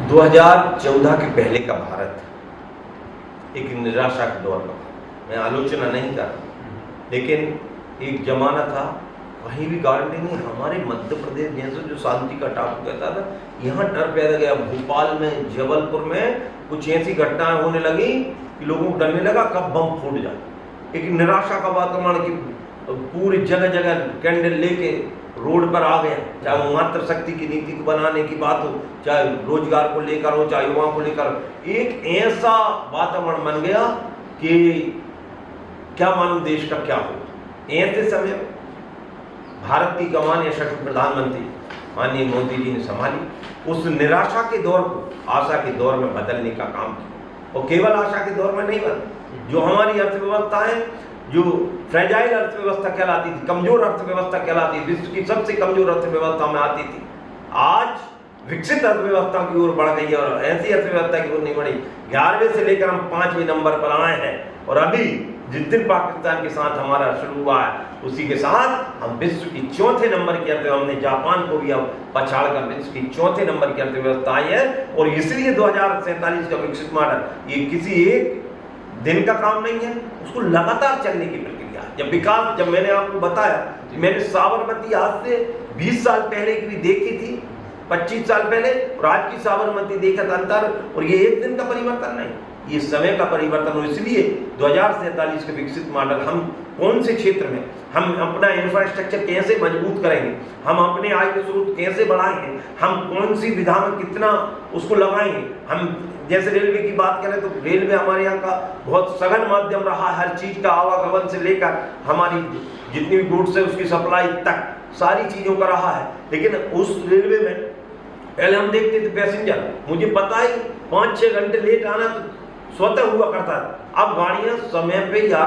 2014 के पहले का भारत एक निराशा के दौर में, मैं आलोचना नहीं कर रहा, लेकिन एक जमाना था, कहीं भी गारंटी नहीं। हमारे मध्य प्रदेश जैसे जो शांति का टापू कहता था, यहाँ डर पैदा गया। भोपाल में, जबलपुर में कुछ ऐसी घटनाएं होने लगी कि लोगों को डरने लगा कब बम फूट जाए। एक निराशा का वातावरण की पूरी जगह जगह कैंडल लेके रोड पर आ गया, चाहे वो मातृशक्ति की नीति को बनाने की बात हो, चाहे रोजगार को लेकर हो, चाहे युवाओं को लेकर, एक ऐसा वातावरण बन गया कि क्या मालूम देश का क्या हो। ऐसे समय भारत की कमान यशस्वी प्रधानमंत्री माननीय मोदी जी ने संभाली, उस निराशा के दौर को आशा के दौर में बदलने का काम किया। और केवल आशा के दौर में नहीं बदला, जो हमारी अर्थव्यवस्था है, जो फ्रेजाइल अर्थव्यवस्था कहलाती थी, कमजोर अर्थव्यवस्था कहलाती थी, विश्व की सबसे कमजोर अर्थव्यवस्था में आती थी, आज विकसित अर्थव्यवस्था की ओर बढ़ गई है। और ऐसी अर्थव्यवस्था की ओर नहीं बढ़ी, 11वें से लेकर हम 5वें नंबर पर आए हैं। और अभी जिस दिन पाकिस्तान के साथ हमारा शुरू हुआ है, उसी के साथ हम विश्व की 4थे नंबर की अर्थव्यवस्था, हमने जापान को भी अब पछाड़ कर विश्व की 4थे नंबर की अर्थव्यवस्था आई है। और इसलिए 2047 का विकसित मॉडल ये किसी एक दिन का काम नहीं है, उसको लगातार चलने की प्रक्रिया है। जब विकास, जब मैंने आपको बताया, मैंने साबरमती आज से 20 साल पहले की भी देखी थी, 25 साल पहले, और आज की साबरमती देखा था अंतर, और ये एक दिन का परिवर्तन नहीं, ये समय का परिवर्तन हो। इसलिए 2047 के विकसित मॉडल हम कौन से क्षेत्र में हम अपना इंफ्रास्ट्रक्चर कैसे मजबूत करेंगे, हम अपने आय के स्रोत कैसे बढ़ाएंगे, हम कौन सी विधा में कितना उसको लगाएंगे। हम जैसे रेलवे की बात करें तो रेलवे हमारे यहाँ का बहुत सघन माध्यम रहा, हर चीज का आवागमन से लेकर हमारी जितनी भी गुड्स है उसकी सप्लाई तक सारी चीजों का रहा है। लेकिन उस रेलवे में पहले हम देखते थे पैसेंजर, मुझे पता ही 5-6 घंटे लेट आना तो स्वतः हुआ करता था। अब गाड़ियां समय पे जा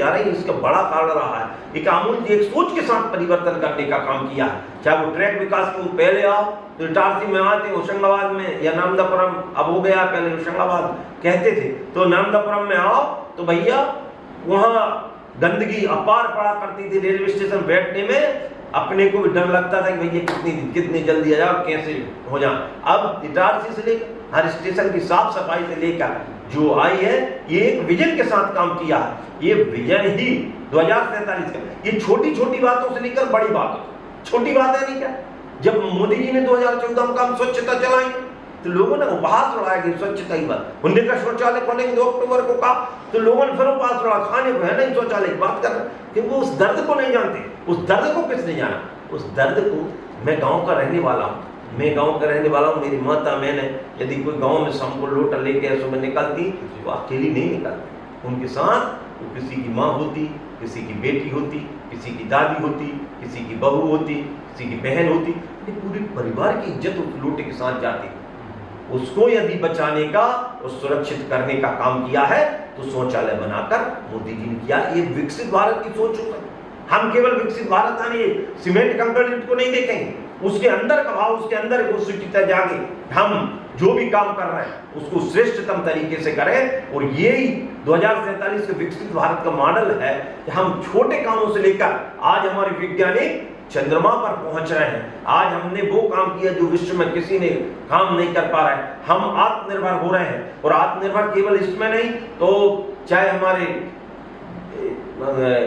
रही, इसका बड़ा कारण रहा है एक आमूल एक सोच के साथ परिवर्तन करने का काम किया है। चाहे वो ट्रैक विकास को पहले आओ तो इटारसी में आते होशंगाबाद में या नामदापुरम, अब हो गया, पहले होशंगाबाद कहते थे, तो नामदापुरम में आओ तो भैया वहां गंदगी अपार पड़ा करती थी। रेलवे स्टेशन बैठने में अपने को भी डर लगता था कि भैया कितनी जल्दी आ जाओ, कैसे हो जाए। अब इटारसी से लेकर हर स्टेशन की साफ सफाई से लेकर जो आई है, ये एक विजन के साथ काम किया है। ये विजन ही 2047 का, ये छोटी छोटी बातों से लेकर बड़ी बातों, छोटी बात है नहीं क्या। जब मोदी जी ने 2014 में काम स्वच्छता चलाएंगे तो लोगों ने उपहास उड़ाया कि स्वच्छता की बात, उनने का शौचालय खोलेंगे 2 अक्टूबर को कहा तो लोगों ने फिर उपहास उड़ाया, खाने को है नहीं शौचालय की बात कर रहे, क्योंकि वो उस दर्द को नहीं जानते। उस दर्द को किसने जाना? उस दर्द को मैं गांव का रहने वाला हूँ, मेरी माता मैंने यदि कोई गांव में शाम को लोटा लेके सुबह निकलती तो अकेली नहीं निकलती, उनके साथ वो किसी की माँ होती, किसी की बेटी होती, किसी की दादी होती, किसी की बहू होती, किसी की बहन होती, पूरे परिवार की इज्जत उस लोटे के साथ जाती। उसको यदि बचाने का और सुरक्षित करने का काम किया है तो शौचालय बनाकर मोदी जी ने किया। ये विकसित भारत की सोच होगा। हम केवल विकसित भारत आने सीमेंट कंक्रीट को नहीं देखेंगे, उसके अंदर का भाव, उसके अंदर वो सुचिता जागे, हम जो भी काम कर रहे हैं उसको श्रेष्ठतम तरीके से करें। और यही 2047 के विकसित भारत का मॉडल है कि हम छोटे कामों से लेकर आज हमारे वैज्ञानिक चंद्रमा पर पहुंच रहे हैं। आज हमने वो काम किया जो विश्व में किसी ने काम नहीं कर पा रहा है। हम आत्मनिर्भर हो रहे हैं, और आत्मनिर्भर केवल इसमें नहीं तो चाहे हमारे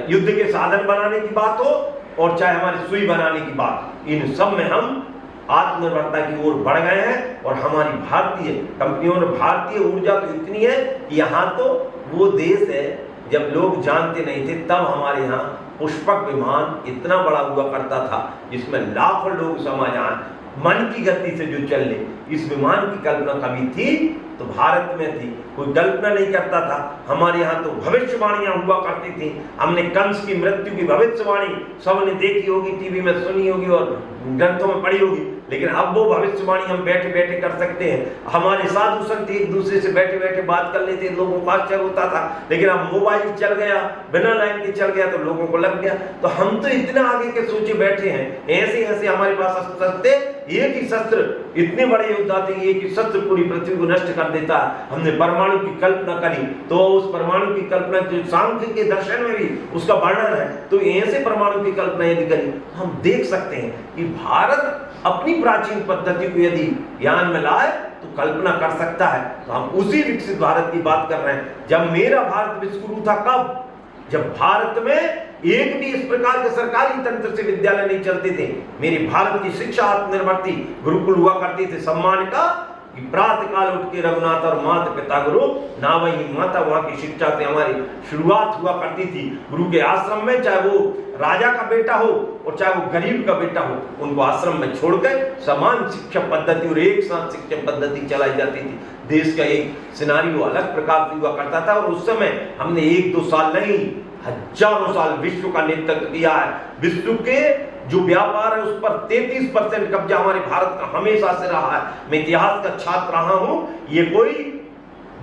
युद्ध के साधन बनाने की बात हो और चाहे हमारी सुई बनाने की बात, इन सब में हम आत्मनिर्भरता की ओर बढ़ गए हैं। और हमारी भारतीय कंपनियों ने भारतीय ऊर्जा तो इतनी है कि यहाँ तो वो देश है, जब लोग जानते नहीं थे तब हमारे यहाँ पुष्पक विमान इतना बड़ा हुआ करता था जिसमें लाखों लोग समा जाएं, मन की गति से जो चल ले। इस विमान की कल्पना कभी थी तो भारत में थी, कोई कल्पना नहीं करता था। हमारे यहाँ तो भविष्यवाणियां हुआ करती थी। हमने कंस की मृत्यु की भविष्यवाणी सबने देखी होगी, टीवी में सुनी होगी और ग्रंथों में पढ़ी होगी, लेकिन अब वो भविष्यवाणी हम बैठे बैठे कर सकते हैं। हमारे साधु संत एक दूसरे से बैठे बैठे बात कर लेते, लोगों को आश्चर्य होता था, लेकिन अब मोबाइल चल गया, बिना लाइन के चल गया तो लोगों को लग गया। तो हम तो इतना आगे के सोचे बैठे हैं। ऐसे ऐसे हमारे पास शस्त्र, एक ही शस्त्र, इतने बड़े योद्धा थे, एक ही शस्त्र पूरी पृथ्वी को नष्ट कर देता है। हमने परमाणु की कल्पना करी तो उस परमाणु की कल्पना जो सांख्य के दर्शन में भी उसका वर्णन है, तो ऐसे परमाणु की कल्पना यदि करी हम देख सकते हैं कि भारत अपनी प्राचीन पद्धति को यदि ज्ञान में लाए तो कल्पना कर सकता है। तो हम उसी विकसित भारत की बात कर रहे हैं। जब मेरा भारत विश्वगुरु था, कब? जब भारत में एक भी इस प्रकार के सरकारी तंत्र से विद्यालय नहीं चलते थे। मेरी भारत की शिक्षा आत्मनिर्भर थी, गुरुकुल हुआ करते थे सम्मान का, कि प्रातः काल उठ के रघुनाथ और माता पिता गुरु ना वही माता, वहां की शिक्षा से हमारी शुरुआत हुआ करती थी। गुरु के आश्रम में, चाहे वो राजा का बेटा हो और चाहे वो गरीब का बेटा हो, उनको आश्रम में छोड़कर समान शिक्षा पद्धति और एक साथ शिक्षा पद्धति चलाई जाती थी। देश का एक सिनारियो अलग प्रकार से हुआ करता था। और उस समय हमने 1-2 साल नहीं, हजारों साल विश्व का नेतृत्व किया है। विश्व के जो व्यापार है उस पर 33% कब्जा हमारे भारत का हमेशा से रहा है। मैं इतिहास का छात्र रहा हूं। ये कोई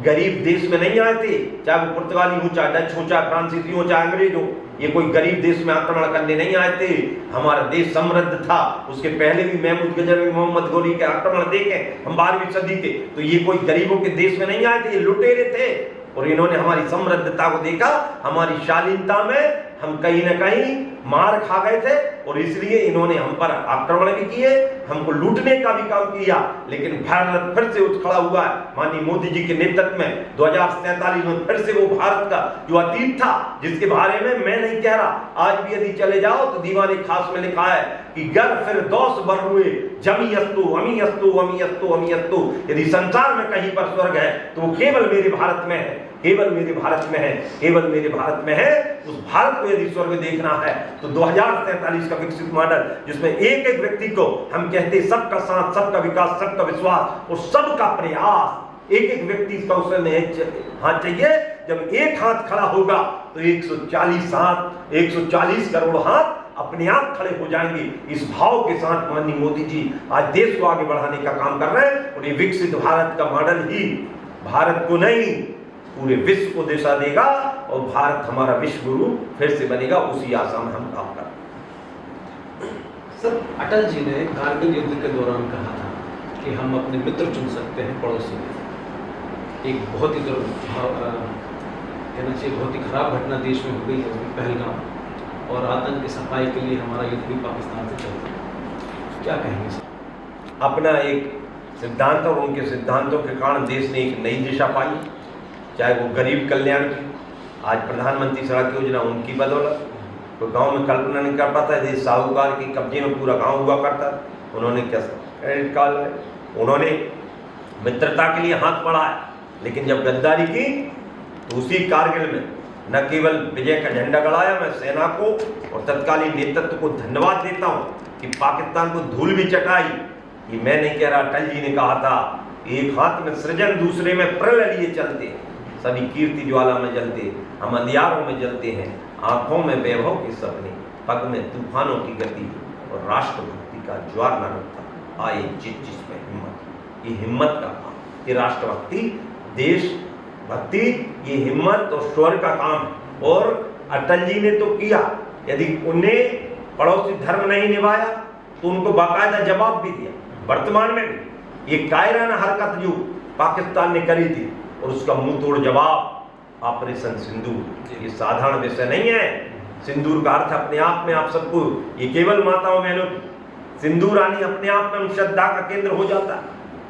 गरीब देश में नहीं आए थे, चाहे वो पुर्तगाली हो, चाहे डच हो, चाहे फ्रांसीसी हो, चाहे अंग्रेज हो। ये कोई गरीब देश में आक्रमण करने नहीं आए थे। हमारा देश समृद्ध था। उसके पहले भी महमूद गजनवी, मोहम्मद गोरी के आक्रमण देखे हम 12वीं सदी के। तो ये कोई गरीबों के देश में नहीं आए थे, ये लुटेरे थे। और इन्होंने हमारी समृद्धता को देखा, हमारी शालीनता में, हम कहीं ना कहीं मार खा गए थे और इसलिए इन्होंने हम पर आक्रमण भी किए, हमको लूटने का भी काम किया। लेकिन भारत फिर से उठ खड़ा हुआ है माननीय मोदी जी के नेतृत्व में। 2047 में फिर से वो भारत का जो अतीत था, जिसके बारे में मैं नहीं कह रहा, आज भी यदि चले जाओ तो दीवाने खास में लिखा है कि गर फिर दोष बर हुए जमी अस्तु अमी अस्तु अमी अस्तु अमी अस्तु। यदि संसार में कहीं पर स्वर्ग है तो वो केवल मेरे भारत में है, केवल मेरे भारत में है, केवल मेरे भारत में है। उस भारत को यदि स्वर्ग देखना है तो 2047 का विकसित मॉडल, जिसमें एक एक व्यक्ति को हम कहते हैं सबका साथ, सबका विकास, सबका विश्वास और सबका प्रयास, एक एक व्यक्ति का उसमें हाथ चाहिए। जब एक हाथ खड़ा होगा तो 140 हाथ, 140 करोड़ हाथ अपने आप खड़े हो जाएंगे। इस भाव के साथ माननीय मोदी जी आज देश को आगे बढ़ाने का काम कर रहे हैं और ये विकसित भारत का मॉडल ही भारत को नहीं पूरे विश्व को दिशा देगा और भारत हमारा विश्व गुरु फिर से बनेगा। उसी आशा में हम काम कर रहे हैं। सर, अटल जी ने कारगिल युद्ध के दौरान कहा था कि हम अपने मित्र चुन सकते हैं पड़ोसी में। एक बहुत ही कहना चाहिए बहुत ही खराब घटना देश में हो गई है पहलगाम, और आतंक की सफाई के लिए हमारा युद्ध भी पाकिस्तान से चलता है। क्या कहेंगे सर? अपना एक सिद्धांत और उनके सिद्धांतों के कारण देश ने एक नई दिशा पाई, चाहे वो गरीब कल्याण की, आज प्रधानमंत्री सड़क योजना उनकी बदौलत। तो गांव में कल्पना नहीं कर पाता है, साहूकार के कब्जे में पूरा गांव हुआ करता, उन्होंने क्या क्रेडिट कार्ड है, उन्होंने मित्रता के लिए हाथ बढ़ाया। लेकिन जब गद्दारी की तो उसी कारगिल में न केवल विजय का झंडा गड़ाया, मैं सेना को और तत्कालीन नेतृत्व को धन्यवाद देता हूं कि पाकिस्तान को धूल भी चटाई। ये मैं नहीं कह रहा, अटल जी ने कहा था, एक हाथ में सृजन दूसरे में प्रलय लिए चलते, सभी कीर्ति ज्वाला में जलते, हम अंधियारों में जलते हैं, आंखों में वैभव के सपने, पग में तूफानों की गति और राष्ट्रभक्ति का ज्वार न रुकता, आए जिसमें हिम्मत। ये हिम्मत का काम, ये राष्ट्रभक्ति, देश भक्ति, ये हिम्मत और स्वर का काम है। और अटल जी ने तो किया, यदि उन्हें पड़ोसी धर्म नहीं निभाया तो उनको बाकायदा जवाब भी दिया। वर्तमान में भी ये कायराना हरकत जो पाकिस्तान ने करी थी और उसका मुंह तोड़ जवाब ऑपरेशन सिंदूर, ये साधारण विषय नहीं है। सिंदूर का अर्थ अपने आप में आप सबको, ये केवल माताओं बहनों की सिंदूर आनी अपने आप में श्रद्धा का केंद्र हो जाता है,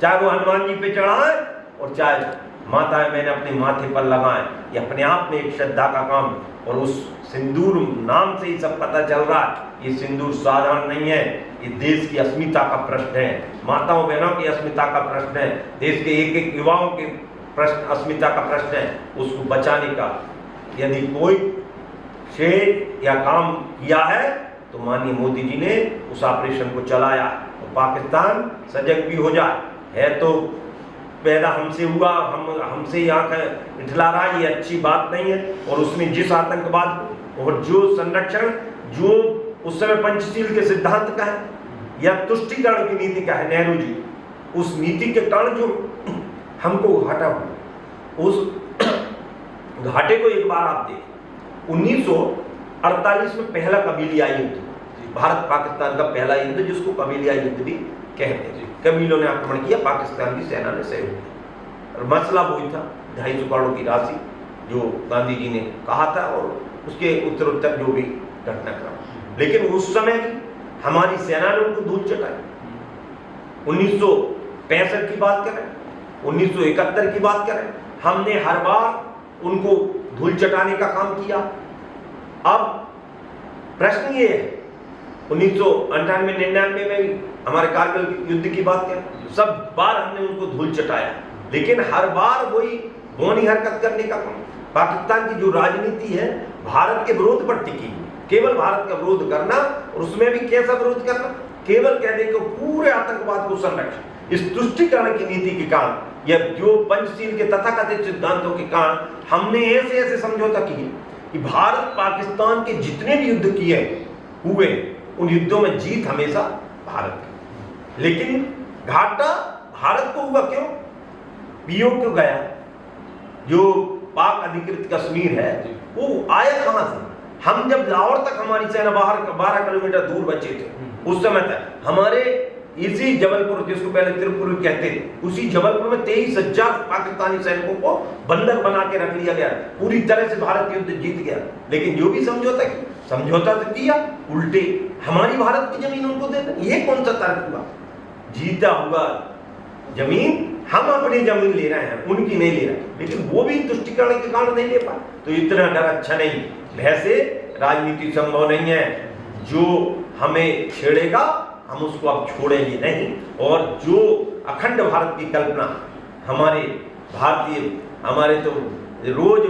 चाहे वो हनुमान जी पे चढ़ाए और चाहे माताएं मैंने अपने माथे पर लगाएं, ये अपने आप में एक श्रद्धा का काम। और उस सिंदूर नाम से ही सब पता चल रहा है, ये सिंदूर साधारण नहीं है, ये देश की अस्मिता का प्रश्न है, माताओं बहनों की अस्मिता का प्रश्न है, देश के एक एक युवाओं के प्रश्न, अस्मिता का प्रश्न है। उसको बचाने का यदि कोई शेर या काम किया है तो माननीय मोदी जी ने उस ऑपरेशन को चलाया और पाकिस्तान सजग भी हो जाए। है तो पैदा हमसे हुआ, हमसे ही आंख इठला रहा, ये अच्छी बात नहीं है। और उसने जिस आतंकवाद और जो संरक्षण जो उस समय पंचशील के सिद्धांत का है या तुष्टिकरण की नीति का है, नेहरू जी, उस नीति के कारण जो हमको घाटा हुआ, उस घाटे को एक बार आप देखें। 1948 में पहला कबीलिया युद्ध, भारत पाकिस्तान का पहला युद्ध, जिसको कबीलिया युद्ध भी कहते हैं। कबीलों ने आक्रमण किया, पाकिस्तान की सेना ने सहयोग किया और मसला वही था 250 करोड़ की राशि जो गांधी जी ने कहा था और उसके उत्तरोत्तर जो भी घटनाक्रम। लेकिन उस समय भी हमारी सेना ने उनको धूल चटाई। 1965 की बात करें, 1971 की बात करें, हमने हर बार उनको धूल चटाने का काम किया। अब प्रश्न ये है, 1998-99 में भी हमारे कारगिल युद्ध की बात करें, सब बार हमने उनको धूल चटाया, लेकिन हर बार वही बौनी हरकत करने का काम। पाकिस्तान की जो राजनीति है भारत के विरोध पर टिकी, केवल भारत का विरोध करना, और उसमें भी कैसा विरोध करना, केवल कह दे कि पूरे आतंकवाद को संरक्षण। इस तुष्टिकरण की नीति के कारण या जो पंचशील के तथाकथित सिद्धांतों के कारण हमने ऐसे ऐसे समझौता किए कि भारत पाकिस्तान के जितने भी युद्ध किए हुए, उन युद्धों में जीत हमेशा भारत की, लेकिन घाटा भारत को हुआ। क्यों? पीओ क्यों गया? जो पाक अधिकृत कश्मीर है वो आया कहां से? हम जब लाहौर तक हमारी सेना बाहर 12 किलोमीटर दूर बचे थे, उस समय तक हमारे इसी जबलपुर, जिसको पहले त्रिपुरी कहते थे, उसी जबलपुर में 23,000 पाकिस्तानी सैनिकों को बंधक बना के रख लिया गया। पूरी तरह से भारत युद्ध जीत गया। लेकिन जो भी समझौता तो किया, उल्टे हमारी भारत की जमीन उनको दे दें। ये कौन सा तर्क हुआ? जीता हुआ जमीन हम अपनी जमीन ले रहे हैं, उनकी नहीं ले रहे, लेकिन वो भी तुष्टिकरण के कारण नहीं ले पाए। तो इतना डर अच्छा नहीं। वैसे राजनीति संभव नहीं है। जो हमें छेड़ेगा हम उसको अब छोड़ेंगे नहीं। और जो अखंड भारत की कल्पना हमारे भारतीय, हमारे तो रोज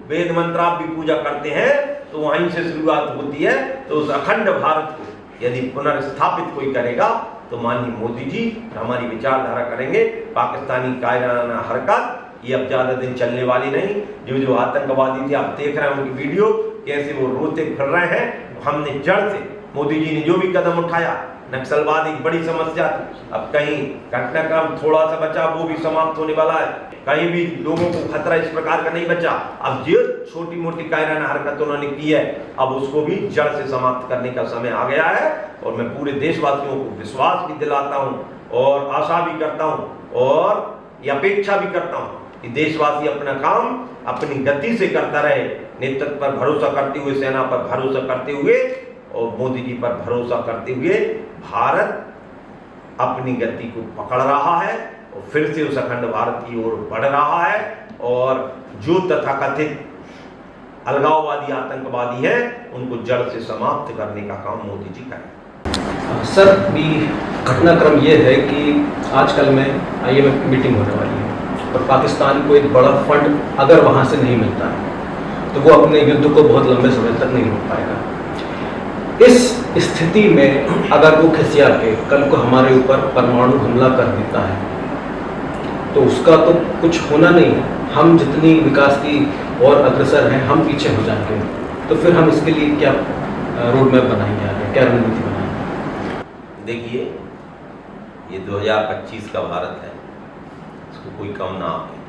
वेद मंत्र आप भी पूजा करते हैं, तो वहीं से शुरुआत होती है। तो उस अखंड भारत को यदि पुनर्स्थापित कोई करेगा तो माननीय मोदी जी हमारी विचारधारा करेंगे। पाकिस्तानी कायराना हरकत ये अब ज्यादा दिन चलने वाली नहीं। जो आतंकवादी थे, आप देख रहे हैं उनकी वीडियो, कैसे वो रोते फिर रहे हैं। हमने जड़ से, मोदी जी ने जो भी कदम उठाया, नक्सलवाद एक बड़ी समस्या थी, अब कहीं घटनाक्रम थोड़ा सा बचा, वो भी समाप्त होने वाला है। कहीं भी लोगों को खतरा इस प्रकार का नहीं बचा। अब जो छोटी मोटी कायराना हरकत उन्होंने की है, अब उसको भी जड़ से समाप्त करने का समय आ गया है। और मैं पूरे देशवासियों को विश्वास भी दिलाता हूँ और आशा भी करता हूँ और ये अपेक्षा भी करता हूँ कि देशवासी अपना काम अपनी गति से करता रहे, नेतृत्व पर भरोसा करते हुए, सेना पर भरोसा करते हुए और मोदी जी पर भरोसा करते हुए भारत अपनी गति को पकड़ रहा है और फिर से उस अखंड भारत की ओर बढ़ रहा है। और जो तथाकथित अलगाववादी आतंकवादी हैं उनको जड़ से समाप्त करने का काम मोदी जी करें। सर, भी घटनाक्रम ये है कि आजकल में IMF की मीटिंग होने वाली है और पाकिस्तान को एक बड़ा फंड अगर वहाँ से नहीं मिलता है तो वो अपने युद्ध को बहुत लंबे समय तक नहीं रोक पाएगा। इस स्थिति में अगर वो खिसिया के कल को हमारे ऊपर परमाणु हमला कर देता है तो उसका तो कुछ होना नहीं है। हम जितनी विकास की और अग्रसर हैं, हम पीछे हो जाएंगे। तो फिर हम इसके लिए क्या रोड मैप बनाएंगे, आगे क्या रणनीति बनाएंगे? देखिए, ये 2025 का भारत है, इसको कोई कम ना आके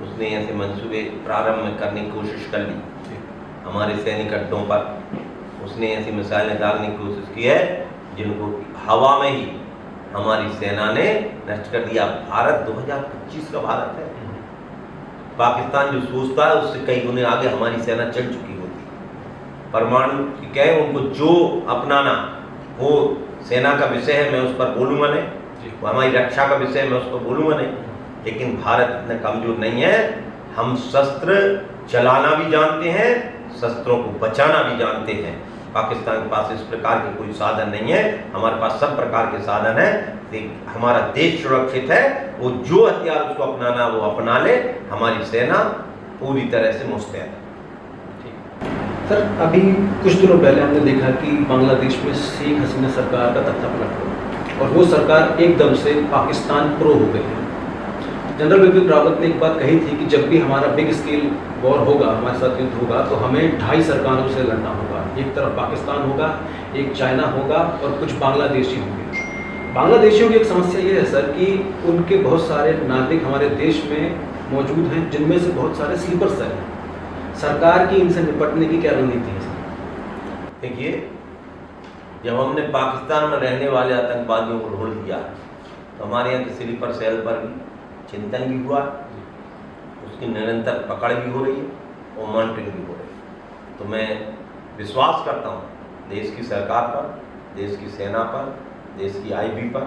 उसने ऐसे मंसूबे प्रारंभ में करने की कोशिश कर ली। हमारे सैनिक अड्डों पर उसने ऐसी मिसाइलें डालने की कोशिश की है जिनको हवा में ही हमारी सेना ने नष्ट कर दिया। भारत 2025 का भारत है। पाकिस्तान जो सोचता है उससे कई गुने आगे हमारी सेना चल चुकी होती। परमाणु की कहे उनको जो अपनाना वो सेना का विषय है, मैं उस पर बोलूँगा नहीं। वो हमारी रक्षा का विषय है, मैं उस पर बोलूँगा नहीं। लेकिन भारत इतना कमजोर नहीं है। हम शस्त्र चलाना भी जानते हैं, शस्त्रों को बचाना भी जानते हैं। पाकिस्तान के पास इस प्रकार के कोई साधन नहीं है, हमारे पास सब प्रकार के साधन है। हमारा देश सुरक्षित है। वो जो हथियार उसको अपनाना वो अपना ले। हमारी सेना पूरी तरह से मुस्तैद है। सर, अभी कुछ दिनों पहले हमने देखा कि बांग्लादेश में शेख हसीना सरकार का तख्ता पलट हुआ और वो सरकार एकदम से पाकिस्तान प्रो हो गई है। जनरल बिपिन रावत ने एक बात कही थी कि जब भी हमारा बिग स्केल वॉर होगा, हमारे साथ युद्ध होगा, तो हमें 2.5 सरकारों से लड़ना होगा। एक तरफ पाकिस्तान होगा, एक चाइना होगा और कुछ बांग्लादेशी होंगे। बांग्लादेशियों की एक समस्या ये है सर कि उनके बहुत सारे नागरिक हमारे देश में मौजूद हैं, जिनमें से बहुत सारे स्लीपर सेल हैं। सरकार की इनसे निपटने की क्या रणनीति है सर? देखिए, जब हमने पाकिस्तान में रहने वाले आतंकवादियों को ढूंढ दिया तो हमारे यहाँ के स्लीपर सेल पर भी चिंतन भी हुआ, उसकी निरंतर पकड़ भी हो रही है और मॉनिटरिंग भी हो रही है। तो मैं विश्वास करता हूँ देश की सरकार पर, देश की सेना पर, देश की IB पर,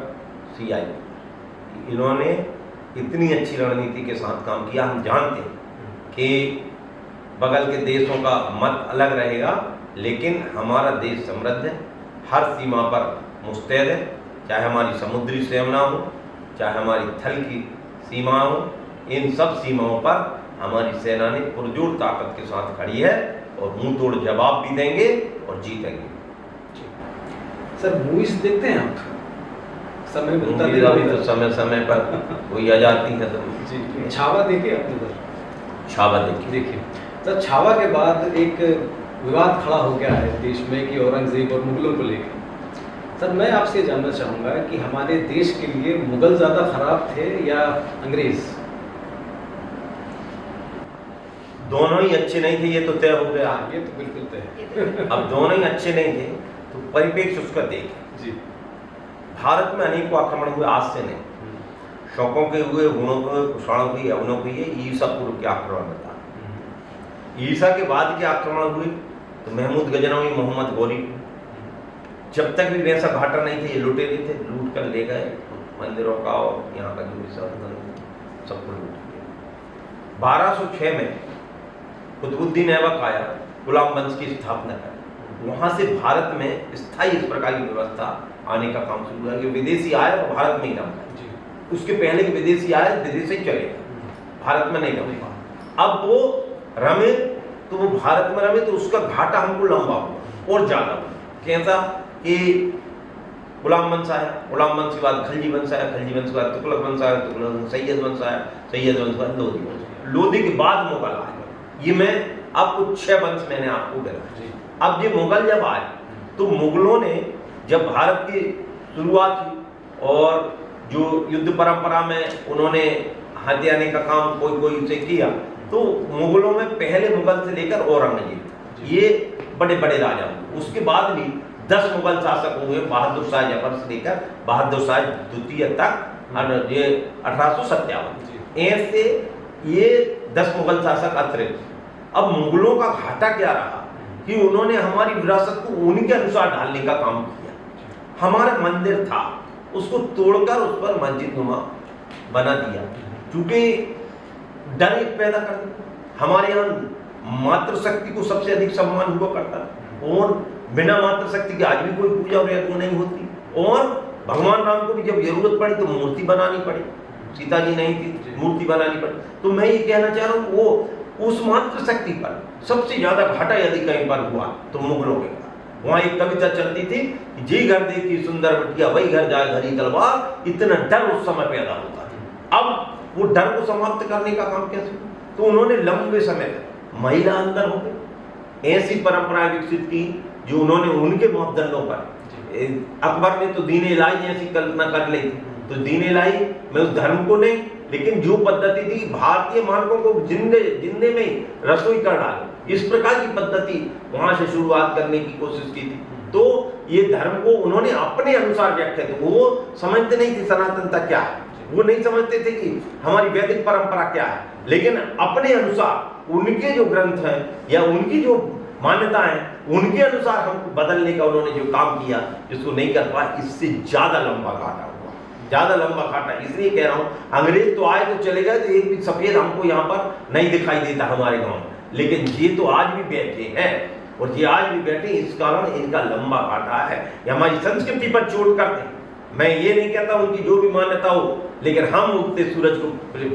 CI पर, इन्होंने इतनी अच्छी रणनीति के साथ काम किया। हम जानते हैं कि बगल के देशों का मत अलग रहेगा, लेकिन हमारा देश समृद्ध है, हर सीमा पर मुस्तैद है। चाहे हमारी समुद्री सेना हो, चाहे हमारी थल की सीमा हो, इन सब सीमाओं पर हमारी सेना ने पुरजोर ताकत के साथ खड़ी है और मुंह तोड़ जवाब भी देंगे और जीतेंगे। सर, मूवीज देखते हैं आप? समय मिलता है अभी तो समय समय पर कोई आ जाती है। तो छावा देखे आपने सर? छावा देखिए सर, छावा के बाद एक विवाद खड़ा हो गया है देश में कि औरंगजेब और मुगलों को लेकर। सर, मैं आपसे जानना चाहूँगा कि हमारे देश के लिए मुगल ज़्यादा खराब थे या अंग्रेज? दोनों ही अच्छे नहीं थे, ये तो तय हो गया। ये तो बिल्कुल तय है। अब दोनों ही अच्छे नहीं थे तो परिप्रेक्ष्य उसका देखें। जी। भारत में अनेकों आक्रमण हुए, आज से नहीं, शकों के हुए, गुणों के, कुषाणों के, यवनों के, ये ईसा पूर्व के आक्रमण में था। ईसा के बाद के आक्रमण हुए तो महमूद गजनवी, मोहम्मद गौरी, जब तक भी वैसा घाटा नहीं थे, ये लुटेरे थे, लूट कर ले गए मंदिरों का और यहाँ का जो भी सबको लूट गया। 1206 में कुतुबुद्दीन ऐबक आया, गुलाम वंश की स्थापना कर, वहां से भारत में स्थायी इस प्रकार की व्यवस्था आने का काम शुरू हुआ कि विदेशी आए और भारत में ही रहा। उसके पहले के विदेशी आए, विदेश से चले गए, भारत में नहीं रहे। अब वो रमे तो वो भारत में रमे तो उसका घाटा हमको लंबा हुआ और ज्यादा हुआ। कैसा कि गुलाम वंश आया, गुलाम वंश के बाद खलजी वंश आया, खलजी वंश के बाद तुगलक वंश आया, तुगलक वंश सैयद वंश आया, सैयद वंश के बाद लोधी वंश, लोधी के बाद मुगल आए। ये मैं अब कुछ 6 वंश मैंने आपको बताया। अब ये मुगल जब आए तो मुगलों ने जब भारत की शुरुआत हुई और जो युद्ध परंपरा में उन्होंने हथियाने का काम कोई कोई से किया, तो मुगलों में पहले मुगल से लेकर औरंगजेब, ये बड़े बड़े राजा हुए। उसके बाद भी 10 मुगल शासक हुए, बहादुर शाह जफर से लेकर बहादुर शाह द्वितीय तक, ये 1857। ऐसे ये 10 मुगल शासक अतिरिक्त। अब मुगलों का घाटा क्या रहा कि उन्होंने हमारी विरासत को उनके अनुसार ढालने का काम किया। हमारा मंदिर था, उसको तोड़कर उस पर मस्जिद नुमा बना दिया, क्योंकि डर एक पैदा कर दिया। हमारे यहाँ मातृशक्ति को सबसे अधिक सम्मान हुआ करता था और बिना मातृशक्ति के आज भी कोई पूजा और यज्ञ नहीं होती। और भगवान राम को भी जब जरूरत पड़ी तो मूर्ति बनानी पड़ी, सीता जी नहीं थी, मूर्ति बनानी पड़ी। तो मैं ये कहना चाह रहा हूँ, वो उस मातृशक्ति पर सबसे ज्यादा घाटा यदि कहीं पर हुआ तो मुगलों के पास। वहां एक कविता चलती थी कि जी घर देखी सुंदर बिटिया वही घर जाए घरी तलवार, इतना डर उस समय पैदा होता था। अब वो डर को समाप्त करने का काम कैसे? तो उन्होंने लंबे समय तक महिला अंदर हो गई, ऐसी परंपराएं विकसित की जो उन्होंने उनके मापदंडों पर, अकबर ने तो दीन इलाही ऐसी कल्पना कर ली थी, तो दीन इलाही में उस धर्म को नहीं, लेकिन जो पद्धति थी भारतीय मानकों को जिंदे में रसोई कर डाली, इस प्रकार की पद्धति वहां से शुरुआत करने की कोशिश की थी। तो ये धर्म को उन्होंने अपने अनुसार व्याख्या की। वो समझते नहीं थे सनातनता क्या है, वो नहीं समझते थे कि हमारी वैदिक परंपरा क्या है, लेकिन अपने अनुसार उनके जो ग्रंथ हैं या उनकी जो मान्यताएं, उनके अनुसार हमको बदलने का उन्होंने जो काम किया, जिसको नहीं कर पाया, इससे ज्यादा लंबा घाटा हुआ, ज्यादा लंबा घाटा। इसलिए कह रहा हूं, अंग्रेज तो आए तो चले गए, तो एक भी सफेद हमको यहाँ पर नहीं दिखाई देता हमारे गांव में, लेकिन ये तो आज भी बैठे हैं और ये आज भी बैठे, इस कारण इनका लंबा घाटा है। ये हमारी संस्कृति पर चोट करते हैं। मैं ये नहीं कहता उनकी जो भी मान्यता हो, लेकिन हम उगते सूरज को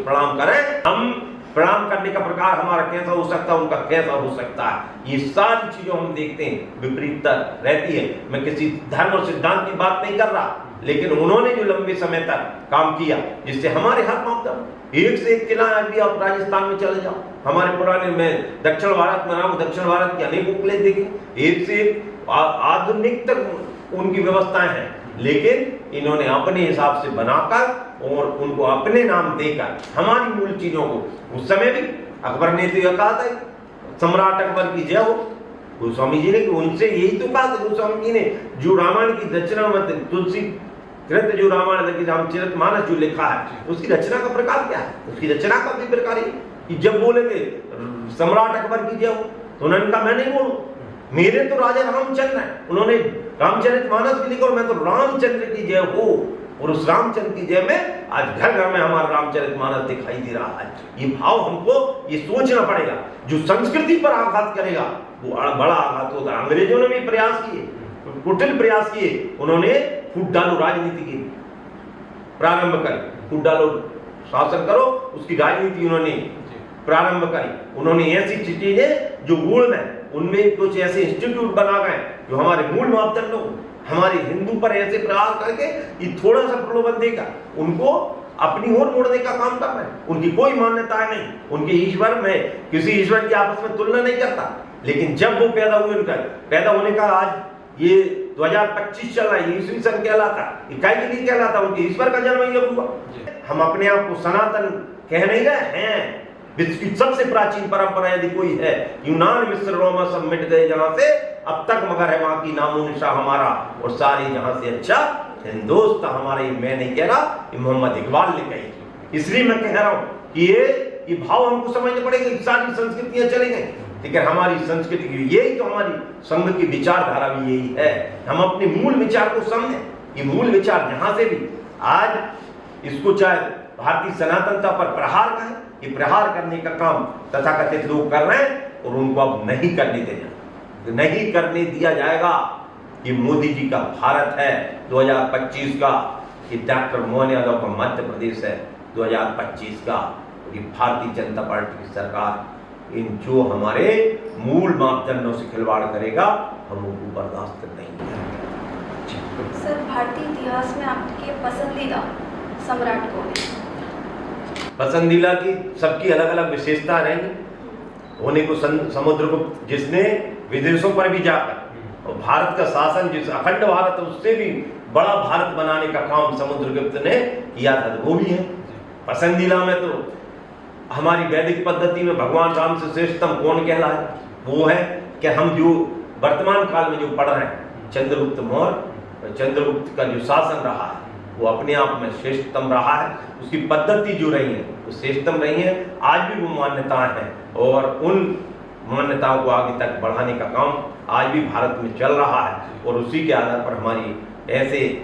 प्रणाम करें। हम प्रणाम करने का प्रकार हमारा कैसा हो सकता है, उनका कैसा हो सकता है, ये सारी चीजों हम देखते हैं विपरीतता रहती है। मैं किसी धर्म और सिद्धांत की बात नहीं कर रहा, लेकिन उन्होंने जो लंबे समय तक काम किया, जिससे हमारे हाथ मापदंड एक से एक किला, आज भी आप राजस्थान में चले जाओ, हमारे पुराने में दक्षिण भारत में नाम, दक्षिण भारत के अनेकों किले देखे, एक से एक आधुनिक तक उनकी व्यवस्थाएं हैं, लेकिन इन्होंने अपने हिसाब से बनाकर और उनको अपने नाम देकर हमारी मूल चीजों को, उस समय भी अकबर ने तो यह कहा था, सम्राट अकबर की जय हो, गोस्वामी जी ने उनसे यही तो कहा था। गोस्वामी जी ने जो रामायण की रचना में तुलसी कृत जो रामायण रामचरितमानस जो लिखा है, उसकी रचना का प्रकार क्या है? उसकी रचना का भी प्रकार है। जब बोले थे सम्राट अकबर की जय हो, तो उन्होंने कहा मैं नहीं बोलूं, मेरे तो राजा रामचंद्र है, उन्होंने रामचरितमानस भी लिखा और मैं तो रामचंद्र की जय हो, और उस रामचंद्र की जय में आज घर घर में हमारा रामचरितमानस दिखाई दे रहा है। ये भाव हमको ये सोचना पड़ेगा, जो संस्कृति पर आघात करेगा वो बड़ा आघात होता है। अंग्रेजों ने भी प्रयास किए, कुटिल प्रयास किए, उन्होंने फूट डालो राजनीति की प्रारंभ करी, फूट डालो शासन करो, उसकी राजनीति उन्होंने प्रारंभ करी। उन्होंने ऐसी चीजें जो मूल में, उनमें कुछ ऐसे इंस्टीट्यूट बना गए जो हमारे मूल मापदंडों, हमारे हिंदू पर ऐसे प्रहार करके ये थोड़ा सा प्रलोभन देगा, उनको अपनी ओर मोड़ने का काम कर रहे हैं। उनकी कोई मान्यता नहीं, उनके ईश्वर में किसी ईश्वर की आपस में तुलना नहीं करता, लेकिन जब वो पैदा हुए, उनका पैदा होने का आज ये 2025 चल रहा है, ईस्वी सन कहलाता, इकाई के लिए कहलाता, उनके ईश्वर का जन्म ही हुआ। हम अपने आप को सनातन कह नहीं गए हैं। विश्व की सबसे प्राचीन परंपरा यदि कोई है, यूनान, मिस्र, रोमा सब मिट गए जहां से, अब तक मगर है वहां की नामो निशा हमारा, और सारे जहां से अच्छा हिंदुस्तान हमारा। ये मैं नहीं कह रहा, ये मोहम्मद इकबाल ने कही। इसलिए मैं कह रहा हूं कि ये भाव हमको समझने पड़ेगा कि सारी संस्कृतियां चली गई, लेकिन हमारी संस्कृति की यही तो हमारी संघ की विचारधारा भी यही है। हम अपने मूल विचार को समझें। ये मूल विचार जहां से भी आज इसको चाहे भारतीय सनातनता पर प्रहार करें, ये प्रहार करने का काम तथाकथित लोग कर रहे हैं और उनको अब नहीं करने देना, नहीं करने दिया जाएगा। ये मोदी जी का भारत है 2025 का, ये डॉक्टर मोहन यादव का मध्य प्रदेश है 2025 का, ये भारतीय जनता पार्टी की सरकार इन जो हमारे मूल मापदंडों से खिलवाड़ करेगा हम उनको बर्दाश्त नहीं करेंगे। सर, भारतीय इतिहास में आपके पसंदीदा सम्राट कौन है? पसंदीदा की सबकी अलग अलग विशेषता रहेंगी। होने को समुद्रगुप्त, जिसने विदेशों पर भी जाकर और भारत का शासन, जिस अखंड भारत उससे भी बड़ा भारत बनाने का काम समुद्रगुप्त ने किया था, वो भी है। पसंदीदा में तो हमारी वैदिक पद्धति में भगवान राम से श्रेष्ठतम कौन कहलाए, वो है कि हम जो वर्तमान काल में जो पढ़ रहे हैं चंद्रगुप्त मौर्य, चंद्रगुप्त का जो शासन रहा है वो अपने आप में श्रेष्ठतम रहा है। उसकी पद्धति जो रही है वो श्रेष्ठतम रही है। आज भी वो मान्यताएं हैं और उन मान्यताओं को आगे तक बढ़ाने का काम आज भी भारत में चल रहा है, और उसी के आधार पर हमारी ऐसे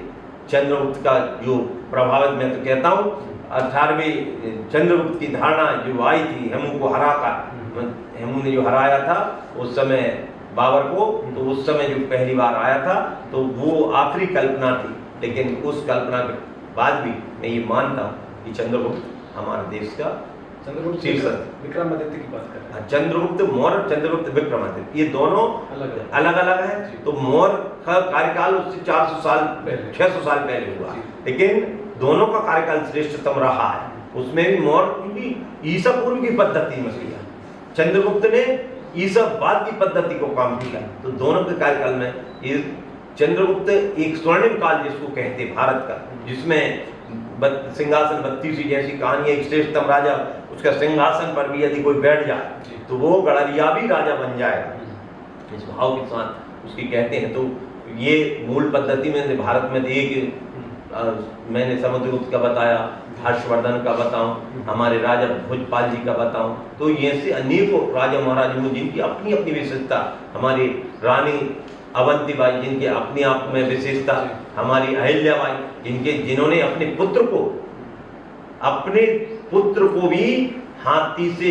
चंद्रगुप्त का जो प्रभावित, मैं तो कहता हूँ 18वें चंद्रगुप्त की धारणा जो आई थी, हेमू को हराकर, हेमू ने जो हराया था उस समय बाबर को, तो उस समय जो पहली बार आया था तो वो आखिरी कल्पना थी, लेकिन उस कल्पना के बाद भी मैं ये मानता हूँ कि चंद्रगुप्त हमारे देश का चंद्रगुप्त विक्रमादित्य की बात कर रहे हैं। चंद्रगुप्त मौर्य, चंद्रगुप्त विक्रमादित्य, ये दोनों अलग अलग हैं। तो मौर्य का कार्यकाल उससे 400 साल 600 साल पहले हुआ, लेकिन दोनों का कार्यकाल श्रेष्ठतम रहा है। उसमें भी मौर्य भी ईसा पूर्व की पद्धति में किया, चंद्रगुप्त ने ईसा बाद की पद्धति को काम किया। तो दोनों के कार्यकाल में ये चंद्रगुप्त एक स्वर्णिम काल जिसको कहते भारत का, जिसमें सिंहासन 32 जैसी कहानी है। एक श्रेष्ठतम राजा, उसका सिंहासन पर भी यदि कोई बैठ जाए तो वो गड़रियाबी राजा बन जाएगा, इस भाव के साथ उसकी कहते हैं। तो ये मूल पद्धति में से भारत में एक मैंने समुद्रगुप्त का बताया, हर्षवर्धन का बताऊं, हमारे राजा भोजपाल जी का बताऊं, तो ये से अनेकों राजा महाराज हुए जिनकी अपनी अपनी विशेषता, हमारी रानी अवंतीबाई जिनके अपने आप में विशेषता, हमारी अहिल्याबाई जिन्होंने अपने पुत्र को भी हाथी से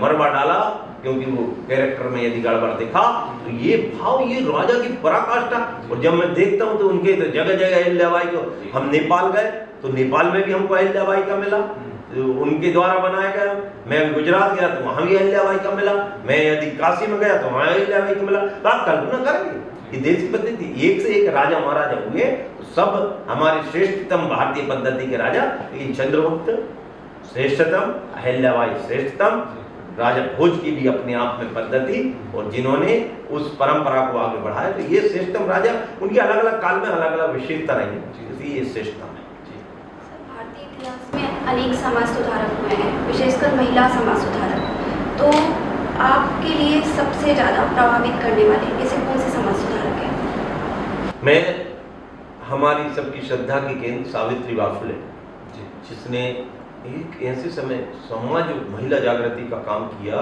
मरवा डाला, क्योंकि वो कैरेक्टर में यदि गड़बड़ दिखा। तो ये भाव, ये राजा की पराकाष्ठा। और जब मैं देखता हूँ तो उनके तो जगह जगह अहिल्याबाई को, हम नेपाल गए तो नेपाल में भी हमको अहिल्याबाई का मिला, उनके द्वारा बनाया गया। मैं गुजरात गया तो वहां भी अहिल्याबाई का मिला, मैं यदि काशी में गया तो वहां अहिल्याबाई का मिला। तो आप कल्पना करेंगे कि देश की पद्धति एक से एक राजा महाराजा हुए, तो सब हमारे श्रेष्ठतम भारतीय पद्धति के राजा, लेकिन चंद्रगुप्त श्रेष्ठतम, अहिल्याबाई श्रेष्ठतम, राजा भोज की भी अपने आप में पद्धति, और जिन्होंने उस परंपरा को आगे बढ़ाया। तो ये श्रेष्ठतम राजा, उनकी अलग अलग काल में अलग अलग विशेषता रही, इसलिए ये श्रेष्ठतम है। भारतीय इतिहास में अनेक समाज सुधारक हुए हैं, विशेषकर महिला समाज सुधारक। तो आपके लिए सबसे ज़्यादा प्रभावित करने वाले ऐसे कौन से समाज सुधारक हैं? मैं हमारी सबकी श्रद्धा की केंद्र सावित्रीबाई फुले, जिसने एक ऐसे समय समाज महिला जागृति का काम किया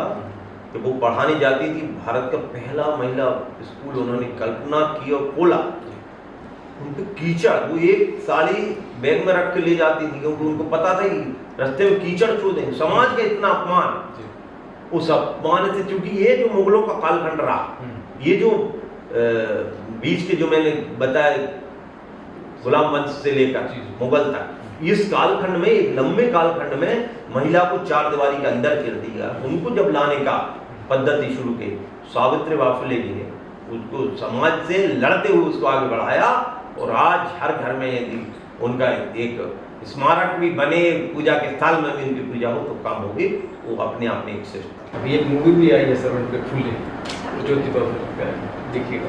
कि वो पढ़ाने जाती थी। भारत का पहला महिला स्कूल उन्होंने कल्पना की और खोला। उनके कीचड़, वो एक साड़ी बैग में रख के ले जाती थी, क्योंकि उनको पता था कि रास्ते में कीचड़ छू देंगे। समाज का इतना अपमान, उस अपमान से, चूंकि ये जो मुगलों का कालखंड रहा, ये जो बीच के जो मैंने बताया गुलाम वंश से लेकर मुगल तक, इस कालखंड में, एक लंबे कालखंड में महिला को चार दीवारी के अंदर कर दिया। उनको जब लाने का पद्धति शुरू की सावित्रीबाई फुले जी ने, उसको समाज से लड़ते हुए उसको आगे बढ़ाया, और आज हर घर में यदि उनका एक स्मारक भी बने, पूजा के स्थल में भी उनकी पूजा हो तो काम होगी, वो अपने आप में एक श्रेष्ठ। अभी एक मूवी भी आई है सर उन पे फुले, ज्योतिबा फुले, देखिएगा।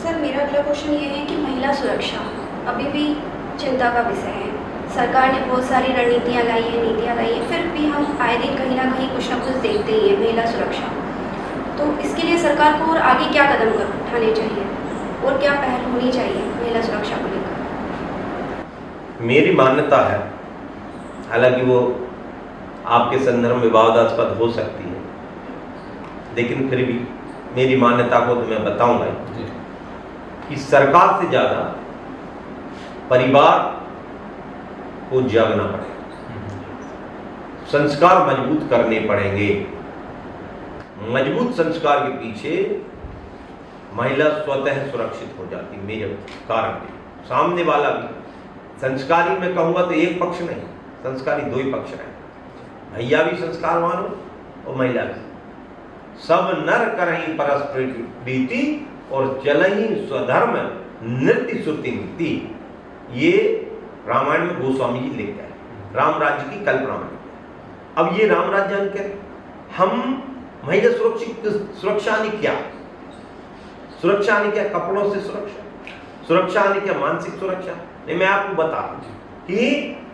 सर, मेरा अगला क्वेश्चन ये है कि महिला सुरक्षा अभी भी चिंता का विषय है। सरकार ने बहुत सारी रणनीतियाँ लाई हैं, नीतियाँ लाई हैं, फिर भी हम आए दिन कहीं ना कहीं कुछ ना कुछ देखते ही हैं महिला सुरक्षा। तो इसके लिए सरकार को और आगे क्या कदम उठाने चाहिए और क्या पहल होनी चाहिए महिला सुरक्षा को लेकर? मेरी मान्यता है, हालांकि वो आपके संदर्भ में विवादास्पद हो सकती है, लेकिन फिर भी मेरी मान्यता को तो मैं बताऊंगा ही कि सरकार से ज़्यादा परिवार को जागना पड़ेगा, संस्कार मजबूत करने पड़ेंगे। मजबूत संस्कार के पीछे महिला स्वतः सुरक्षित हो जाती है। मेरे कारण भी सामने वाला भी संस्कारी, मैं कहूँगा तो एक पक्ष नहीं, संस्कारी दो ही पक्ष हैं, भैया भी संस्कारवान हो और महिला भी। सब नर करहीं परस्पर प्रीति और चलहीं स्वधर्म नृत्य श्रुति नीति। ये रामायण में गोस्वामी जी लिखते हैं, राम राज्य की कल्पना में। अब ये राम राज्य हम महिला सुरक्षा आनी क्या? सुरक्षा आनी क्या? कपड़ों से सुरक्षा आनी क्या? मानसिक सुरक्षा नहीं। मैं आपको बता कि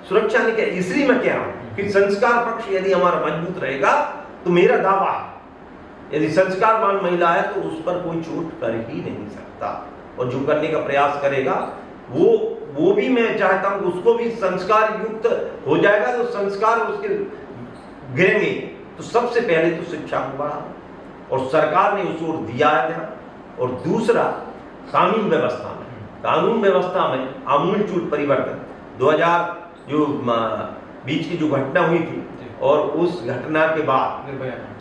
सुरक्षा आनी क्या, इसलिए मैं कह रहा हूं कि संस्कार पक्ष यदि हमारा मजबूत रहेगा तो मेरा दावा है, यदि संस्कारवान महिला है तो उस पर कोई चोट कर ही नहीं सकता, और जो करने का प्रयास करेगा वो भी मैं चाहता हूं उसको भी संस्कार युक्त हो जाएगा। तो संस्कार उसके गिरेंगे तो सबसे पहले तो शिक्षा को बढ़ाओ, और सरकार ने उस ओर दिया है। और दूसरा, कानून व्यवस्था में आमूलचूल परिवर्तन। 2000 जो बीच की जो घटना हुई थी, और उस घटना के बाद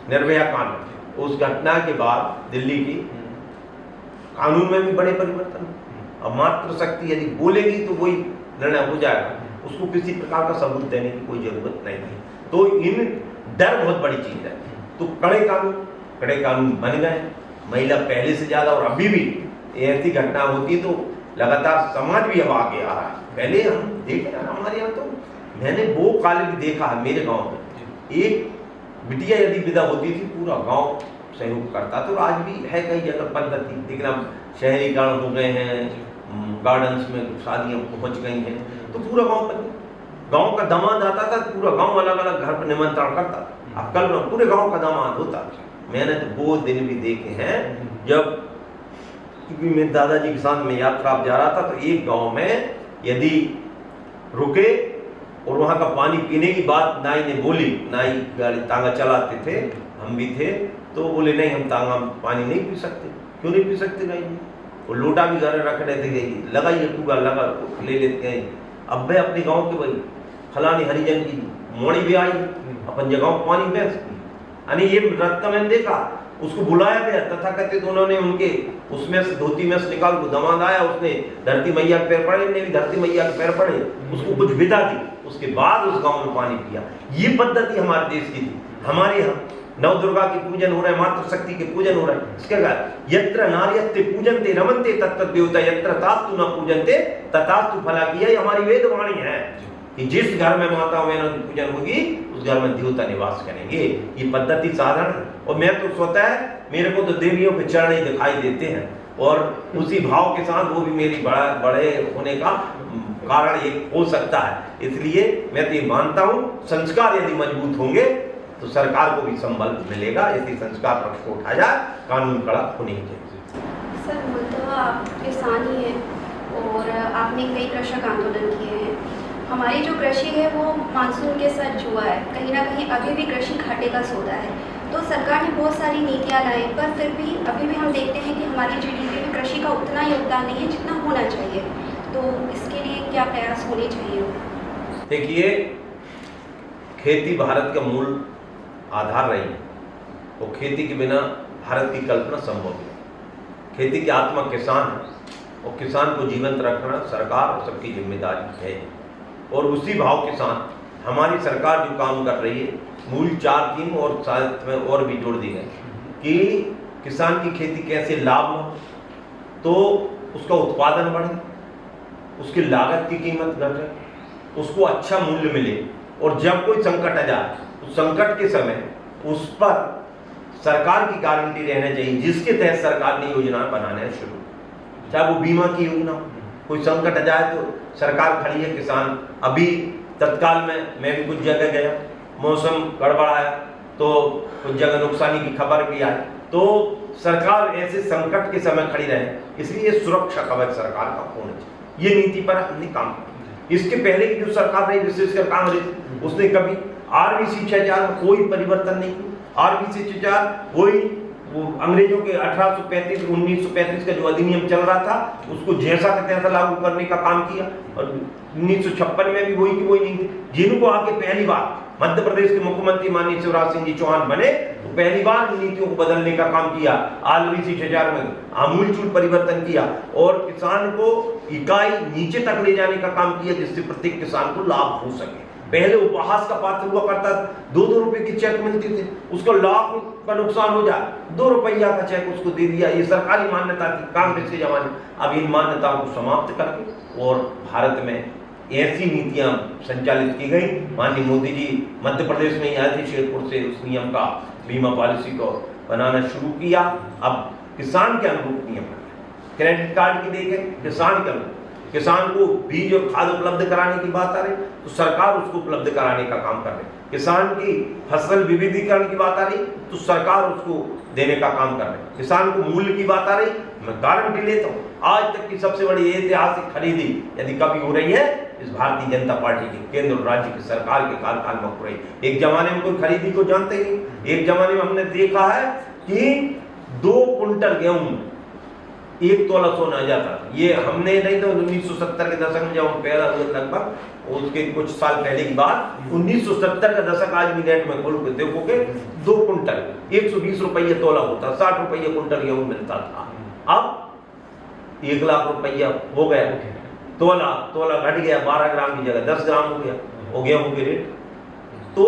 निर्भया कांड, उस घटना के बाद दिल्ली की कानून में भी बड़े परिवर्तन। अब मातृशक्ति यदि बोलेगी तो वही निर्णय हो जाएगा, उसको किसी प्रकार का सबूत देने की कोई जरूरत नहीं है। तो इन डर बहुत बड़ी चीज है। तो कड़े कानून बन गए, महिला पहले से ज्यादा, और अभी भी ऐसी घटना होती है तो लगातार समाज भी अब आगे आ रहा है। पहले हम देख रहे हैं हमारे यहाँ, तो मैंने वो काल भी देखा है मेरे गांव में, एक बिटिया यदि विदा होती थी पूरा गांव सहयोग करता। तो आज भी है कई जगह पद्धति, लेकिन अब शहरीकरण हो गए हैं, गार्डन्स में शादियां पहुंच गई हैं, तो पूरा गांव का दामाद आता था, पूरा गांव अलग अलग घर पर निमंत्रण करता। अब कल पूरे गांव का दामाद होता। मैंने तो वो दिन भी देखे हैं जब, क्योंकि मेरे दादाजी के साथ में यात्रा जा रहा था, तो एक गांव में यदि रुके और वहां का पानी पीने की बात नाई ने बोली, नाई गाड़ी तांगा चलाते थे, हम भी थे, तो बोले नहीं हम तांगा पानी नहीं पी सकते। क्यों नहीं पी सकते? नहीं, वो लोटा भी घर रख रहे थे, लगाइए पूरा लगा ले लेते हैं। अब मैं अपने गांव के भाई फलानी हरिजन की मोड़ी भी आई, अपन जगह पानी बेच, यानी ये रास्ता मैंने देखा, उसको बुलाया गया तथाकथित, उन्होंने उनके उसमें से धोती में से निकाल को दमाद आया, उसने धरती मैया के पैर पड़े, ने भी धरती मैया के पैर पड़े, उसको कुछ विदा दी, उसके बाद उस गांव में पानी पिया। ये पद्धति हमारे देश की थी। हमारे यहाँ नव दुर्गा की पूजन हो रहा है, मातृशक्ति के पूजन हो रहा है। इसके बाद यत्र नार्यस्ते पूजन्ते रमन्ते तत्त देवता यत्र तास्तु न पूजन्ते तथास्तु फला की, यही हमारी वेद वाणी है कि जिस घर में माता बहनों की पूजन होगी उस घर में देवता निवास करेंगे। ये पद्धति साधारण है, और मैं तो स्वतः मेरे को तो देवियों के चरण ही दिखाई देते हैं, और उसी भाव के साथ वो भी मेरी बड़े होने का कारण एक हो सकता है। इसलिए मैं तो ये मानता हूँ संस्कार यदि मजबूत होंगे तो सरकार को भी संबल मिलेगा। यदि संस्कार पक्ष को उठाया, कानून कड़ा होने चाहिए। सर, मूलतः आप किसान ही हैं और आपने कई कृषक आंदोलन किए हैं। हमारी जो कृषि है वो मानसून के साथ जुआ है, कहीं ना कहीं अभी भी कृषि घाटे का सौदा है। तो सरकार ने बहुत सारी नीतियाँ लाई, पर फिर भी अभी भी हम देखते हैं कि हमारी जीडीपी में कृषि का उतना योगदान नहीं है जितना होना चाहिए। तो इसके लिए क्या प्रयास होने चाहिए? देखिए, खेती भारत का मूल आधार रही है, और खेती के बिना भारत की कल्पना संभव है। खेती की आत्मा किसान है, और किसान को जीवंत रखना सरकार और सबकी जिम्मेदारी है। और उसी भाव के साथ हमारी सरकार जो काम कर रही है, मूल 4 थीम और साथ में और भी जोड़ दी गई कि किसान की खेती कैसे लाभ हो, तो उसका उत्पादन बढ़े, उसकी लागत की कीमत घटे, उसको अच्छा मूल्य मिले, और जब कोई संकट आ जाए तो संकट के समय उस पर सरकार की गारंटी रहना चाहिए, जिसके तहत सरकार ने योजना बनाने शुरू, चाहे वो बीमा की योजना हो। कोई संकट आ जाए तो सरकार खड़ी है, किसान अभी तत्काल में, मैं भी कुछ जगह गया, मौसम गड़बड़ाया तो कुछ जगह नुकसानी की खबर भी आई, तो सरकार ऐसे संकट के समय खड़ी रहे, इसलिए सुरक्षा कवच सरकार का होना चाहिए। ये नीति पर हमने काम किया। इसके पहले की जो सरकार रही, विशेषकर कांग्रेस, उसने कभी आरबीसी 6000 में कोई परिवर्तन नहीं किया। आरबीसी 6000 वही वो अंग्रेजों के 1935 का जो अधिनियम चल रहा था उसको जैसा का तैसा लागू करने का काम किया, और 1956 में भी वही की वही नहीं थी। जिनको आके पहली बार मध्य प्रदेश के मुख्यमंत्री माननीय शिवराज सिंह जी चौहान बने तो पहली बार नीतियों को बदलने का काम किया, आरबीसी 6000 में आमूलचूल परिवर्तन किया और किसान को इकाई नीचे तक ले जाने का काम किया, जिससे प्रत्येक किसान को लाभ हो सके। पहले उपहास का पात्र हुआ करता, 2-2 रुपए की चेक मिलती थी, उसको लाख का नुकसान हो जाए 2 रुपया का चेक उसको दे दिया। ये सरकारी मान्यता थी कांग्रेस के जमाने। अब इन मान्यताओं को समाप्त करके और भारत में ऐसी नीतियां संचालित की गई। माननीय मोदी जी मध्य प्रदेश में ही आए थे, शेरपुर से उस नियम का, बीमा पॉलिसी को बनाना शुरू किया। अब किसान के अनुरूप नियम बने, क्रेडिट कार्ड की देखें, किसान के अनुरूप, किसान को बीज और खाद उपलब्ध कराने की बात आ रही तो सरकार उसको उपलब्ध कराने का काम कर रही। किसान की फसल विविधीकरण की बात आ रही तो सरकार उसको देने का काम कर रही। किसान को मूल्य की बात आ रही, मैं गारंटी लेता हूँ आज तक की सबसे बड़ी ऐतिहासिक खरीदी यदि कभी हो रही है इस भारतीय जनता पार्टी की केंद्र और राज्य की सरकार के कार्यकाल में हो रही। एक जमाने में कोई खरीदी को जानते ही, एक जमाने में हमने देखा है कि 2 कुंटल गेहूं 1 तोला सोना जाता था। ये हमने नहीं तो 1970 के दशक में जब हम पैदा हुए, लगभग उसके कुछ साल पहले की बात, 1970 का दशक आज भी नेट में खोल के देखोगे 2 कुंटल 120 रुपये तोला होता, 60 रुपये कुंटल गेहूं मिलता था। अब 1 लाख रुपया हो गया तोला घट गया, 12 ग्राम की जगह 10 ग्राम हो गया हो गेहूं के रेट। तो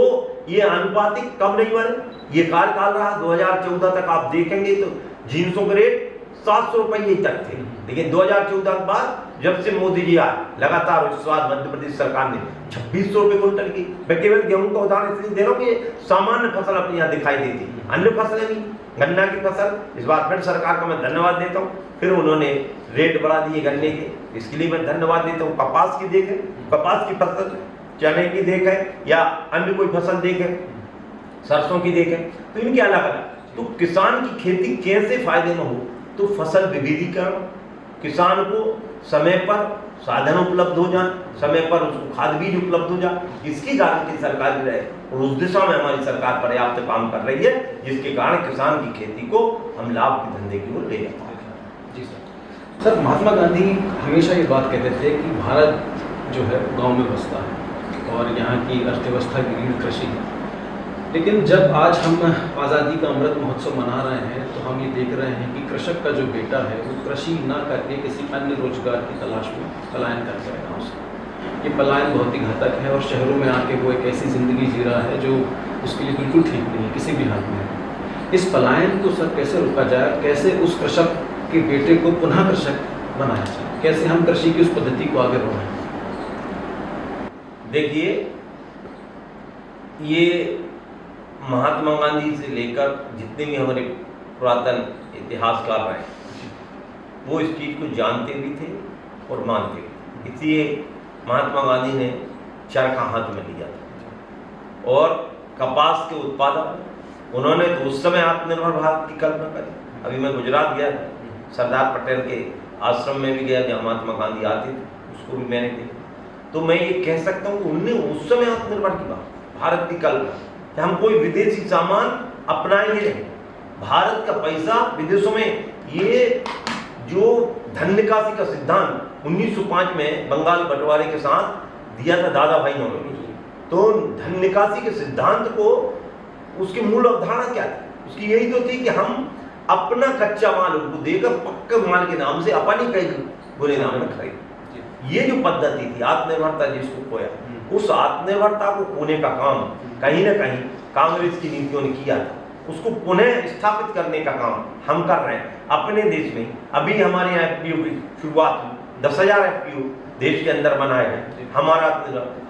ये अनुपातिक कब नहीं बने, ये कार्यकाल रहा 2014 तक। आप देखेंगे तो जींसों के रेट 700 रुपये तक थे, लेकिन 2014 के बाद जब से मोदी जी आए लगातार उसके बाद मध्य प्रदेश सरकार ने 2600 रुपये कुंटल की। मैं केवल गेहूं का उदाहरण इसलिए दे रहा हूँ कि सामान्य फसल अपने यहाँ दिखाई देती, अन्य फसलें भी, गन्ना की फसल, इस बार फिर सरकार का मैं धन्यवाद देता हूँ। फिर उन्होंने रेट बढ़ा दिए गन्ने के, इसके लिए मैं धन्यवाद देता हूँ। कपास की देखें, कपास की फसल, चने की देखें या अन्य कोई फसल देखें, सरसों की देखें, तो इनके अलग अलग। तो किसान की खेती कैसे फायदे में हो, तो फसल विविधीकरण, किसान को समय पर साधन उपलब्ध हो जाए, समय पर उसको खाद बीज उपलब्ध हो जाए, इसकी गारंटी सरकार की रहे और उस दिशा में हमारी सरकार पर्याप्त काम कर रही है, जिसके कारण किसान की खेती को हम लाभ के धंधे की ओर ले जाते हैं। जी सर, महात्मा गांधी हमेशा ये बात कहते थे कि भारत जो है गांव में बसता है और यहाँ की अर्थव्यवस्था की रीढ़ कृषि है। लेकिन जब आज हम आज़ादी का अमृत महोत्सव मना रहे हैं तो हम ये देख रहे हैं कि कृषक का जो बेटा है वो कृषि ना करके किसी अन्य रोजगार की तलाश में पलायन कर जाएगा उससे। ये पलायन बहुत ही घातक है और शहरों में आके वो एक ऐसी ज़िंदगी जी रहा है जो उसके लिए बिल्कुल ठीक नहीं है किसी भी हाल में। इस पलायन को सर कैसे रोका जाए, कैसे उस कृषक के बेटे को पुनः कृषक बनाया जाए, कैसे हम कृषि की उस पद्धति को आगे बढ़ाएं? देखिए, ये महात्मा गांधी से लेकर जितने भी हमारे पुरातन इतिहासकार रहे वो इस चीज़ को जानते भी थे और मानते भी। इसलिए महात्मा गांधी ने चरखा हाथ में लिया था और कपास के उत्पादन उन्होंने तो उस समय आत्मनिर्भर भारत की कल्पना करी। अभी मैं गुजरात गया, सरदार पटेल के आश्रम में भी गया जहाँ महात्मा गांधी आते थे, उसको भी मैंने देखा। तो मैं ये कह सकता हूँ कि उनने उस समय आत्मनिर्भर की बात, भारत की कल्पना कि हम कोई विदेशी सामान अपनाएंगे नहीं, भारत का पैसा विदेशों में। ये जो धन निकासी का सिद्धांत 1905 में बंगाल बंटवारे के साथ दिया था दादा भाई ने, तो धन निकासी के सिद्धांत को उसकी मूल अवधारणा क्या थी? उसकी यही तो थी कि हम अपना कच्चा माल उनको देकर पक्के माल के नाम से अपनी कई बुरे नाम में खरीद। ये जो पद्धति थी आत्मनिर्भरता जिसको खोया, उस आत्मनिर्भरता को खोने का काम कहीं ना कहीं कांग्रेस की नीतियों ने किया था। उसको पुनः स्थापित करने का काम हम कर रहे हैं अपने देश में। अभी हमारे यहाँ एफपीओ की शुरुआत हुई, 10,000 एफपीओ देश के अंदर बनाए हैं।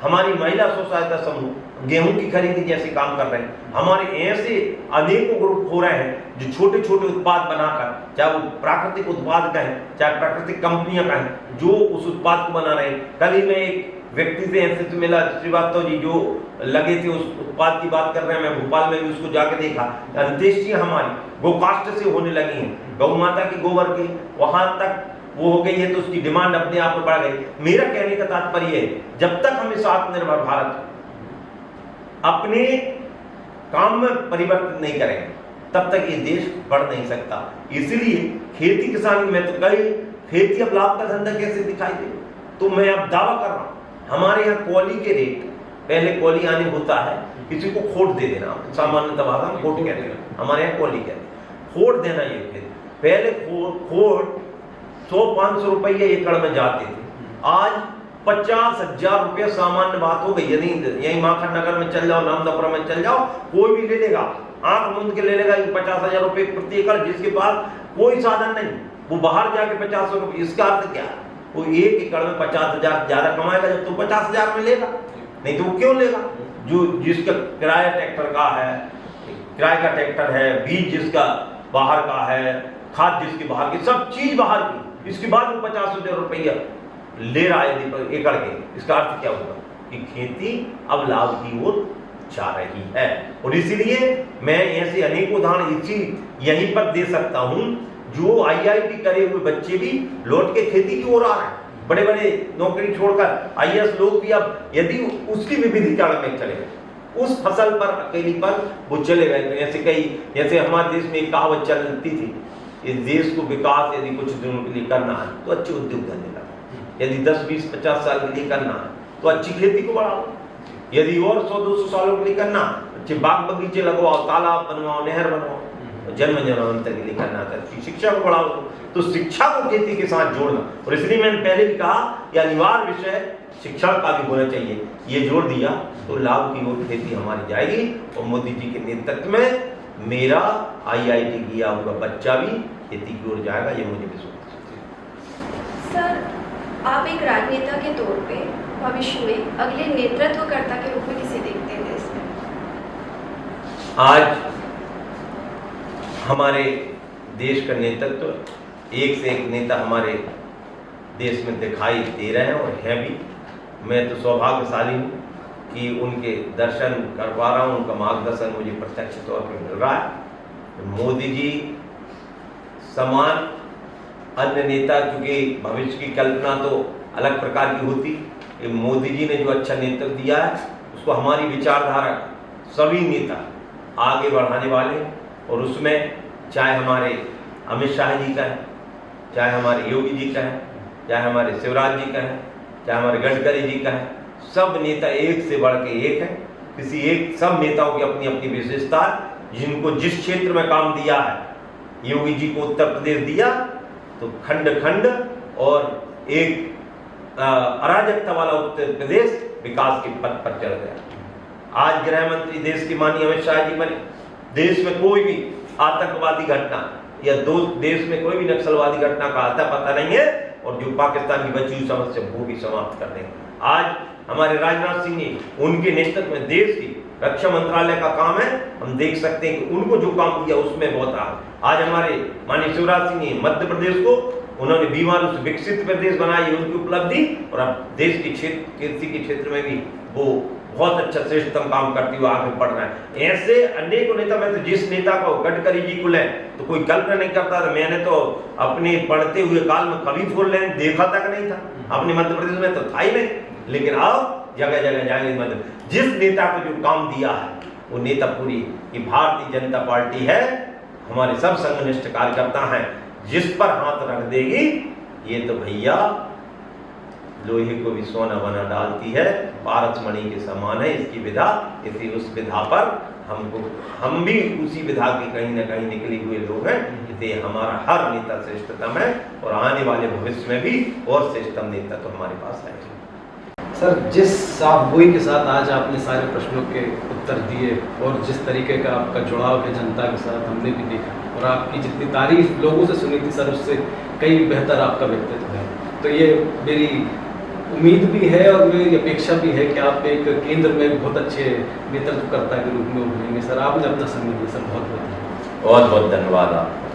हमारी महिला स्व सहायता समूह गेहूं की खरीदी जैसे काम कर रहे हैं। हमारे ऐसे अनेकों ग्रुप हो रहे हैं जो छोटे छोटे उत्पाद बनाकर, चाहे वो प्राकृतिक उत्पाद का है, चाहे प्राकृतिक कंपनियां का है, जो उस उत्पाद को बना रहे हैं। कल ही मैं एक व्यक्ति से ऐसे मिला, श्रीवास्तव जी, जो लगे थे उस उत्पाद की बात कर रहे हैं। मैं भोपाल में भी उसको जाके देखा। अंत्येष्टियां हमारी गोकाष्ठ से होने लगी हैं, गौ माता के गोबर की वहां तक वो हो गई है, तो उसकी डिमांड अपने आप में बढ़ गई। मेरा कहने का तात्पर्य है, जब तक हम इस आत्मनिर्भर भारत अपने काम में परिवर्तन नहीं करेंगे, तब तक ये देश बढ़ नहीं सकता। इसलिए खेती किसानी में तो कई खेती अब लाभ का धंधा कैसे दिखाई दे, तो मैं अब दावा कर रहा हूं, हमारे यहाँ कौली के रेट, पहले कौली आने होता है, किसी को खोट दे देना, सामान्यतः भाषा में खोट कहते हैं, हमारे यहाँ कौली कहते हैं, खोट देना। ये पहले खोट 100-500 रुपये एकड़ में जाते थे, आज 50,000 रुपये सामान्य बात हो गई। यदि यही माखन नगर में चल जाओ, नामदापुरा में चल जाओ, कोई भी ले लेगा, आंख मूंद के ले लेगा 50,000 रुपये प्रति एकड़, जिसके पास कोई साधन नहीं, वो बाहर जाके 50 रुपये। इसका अर्थ क्या है? वो 1 एकड़ में 50,000 ज्यादा कमाएगा जब तो 50,000 में लेगा, नहीं तो वो क्यों लेगा? जो जिसका किराया ट्रैक्टर का है, किराए का ट्रैक्टर है, बीज जिसका बाहर का है, खाद जिसकी बाहर की, सब चीज बाहर की, इसके बाद वो 50,000 रुपया ले रहा है एकड़ के। इसका अर्थ क्या होगा कि खेती अब लाभ की ओर जा रही है। और इसीलिए मैं ऐसे अनेक उदाहरण यहीं पर दे सकता हूं, जो IIT करे हुए बच्चे भी लौट के खेती की ओर आ रहे हैं। बड़े बड़े नौकरी छोड़कर IAS लोग भी अब यदि उसकी विविधीकरण में चले, उस फसल पर अकेली पर वो चले गए। तो ऐसे कई, जैसे हमारे देश में एक कहावत चलती थी, इस देश को विकास यदि कुछ दिनों के लिए करना है तो अच्छे उद्योग धंधे करो, यदि 10, 20, 50 साल के लिए करना है तो अच्छी खेती को बढ़ाओ, यदि और 100-200 सालों के लिए करना, अच्छे बाग बगीचे लगवाओ, तालाब बनवाओ, नहर बनवाओ, जन्म जन्मांतर के लिए करना था, शिक्षा को बढ़ाओ। तो शिक्षा को खेती के साथ जोड़ना, और इसलिए मैंने पहले भी कहा कि अनिवार्य विषय शिक्षा का भी होना चाहिए, ये जोड़ दिया तो लाभ की ओर खेती हमारी जाएगी। और मोदी जी के नेतृत्व में मेरा IIT किया हुआ बच्चा भी खेती की ओर जाएगा, ये मुझे विश्वास है। सर, आप एक राजनेता के तौर पे भविष्य में अगले नेतृत्वकर्ता के रूप में किसे देखते हैं देश में? आज हमारे देश का नेतृत्व एक से एक नेता हमारे देश में दिखाई दे रहे हैं और हैं भी। मैं तो सौभाग्यशाली हूँ कि उनके दर्शन कर पा रहा हूँ, उनका मार्गदर्शन मुझे प्रत्यक्ष तौर पर मिल रहा है। मोदी जी समान अन्य नेता, क्योंकि भविष्य की कल्पना तो अलग प्रकार की होती, मोदी जी ने जो अच्छा नेतृत्व दिया है उसको हमारी विचारधारा सभी नेता आगे बढ़ाने वाले। और उसमें चाहे हमारे अमित शाह जी का है, चाहे हमारे योगी जी का है, चाहे हमारे शिवराज जी का है, चाहे हमारे गडकरी जी का है, सब नेता एक से बढ़ के एक है। किसी एक, सब नेताओं की अपनी अपनी विशेषता, जिनको जिस क्षेत्र में काम दिया है, योगी जी को उत्तर प्रदेश दिया तो खंड खंड और एक अराजकता वाला उत्तर प्रदेश विकास के पथ पर चल गया। आज गृह मंत्री देश के माननीय अमित शाह जी बने। देश में कोई भी आतंकवादी घटना या देश में कोई भी नक्सलवादी घटना का आता पता नहीं है, और जो पाकिस्तान की बची हुई समस्या वो भी समाप्त कर देंगे। आज हमारे राजनाथ सिंह जी, उनके नेतृत्व में देश की रक्षा मंत्रालय का काम है, हम देख सकते हैं कि उनको जो काम किया उसमें बहुत आज हमारे माननीय शिवराज सिंह जी मध्य प्रदेश को उन्होंने बीमारों से विकसित प्रदेश बनाई, उनकी उपलब्धि। और अब देश के क्षेत्र, कृषि के क्षेत्र में भी वो बहुत अच्छा श्रेष्ठतम काम करती हुए आगे बढ़ रहा है। ऐसे अनेकों नेता, मैं तो जिस नेता को गडकरी जी को ले तो कोई कल्पना नहीं करता था। मैंने तो अपने पढ़ते हुए काल में कभी 4 लेन देखा तक नहीं था, अपने मध्य प्रदेश में तो था ही नहीं। लेकिन अब जगह जगह जाएंगे, मतलब जिस नेता को जो काम दिया है वो नेता पूरी ये भारतीय जनता पार्टी है, हमारे सब संघनिष्ठ कार्यकर्ता हैं, जिस पर हाथ रख देगी ये तो भैया लोहे को भी सोना बना डालती है, पारस मणि के समान है इसकी विधा। इसी उस विधा पर हम भी उसी विधा के कहीं ना कहीं निकले हुए लोग हैं। इसलिए हमारा हर नेता श्रेष्ठतम है और आने वाले भविष्य में भी और श्रेष्ठतम नेता तो हमारे पास है। सर, जिस साफगोई के साथ आज आपने सारे प्रश्नों के उत्तर दिए और जिस तरीके का आपका जुड़ाव है जनता के साथ हमने भी देखा, और आपकी जितनी तारीफ लोगों से सुनी थी सर, उससे कई बेहतर आपका व्यक्तित्व है। तो ये मेरी उम्मीद भी है और मेरी अपेक्षा भी है कि आप एक केंद्र में बहुत अच्छे नेतृत्वकर्ता के रूप में उभरेंगे सर। आपने अपना समय दिया सर, बहुत बहुत बहुत बहुत धन्यवाद आपका।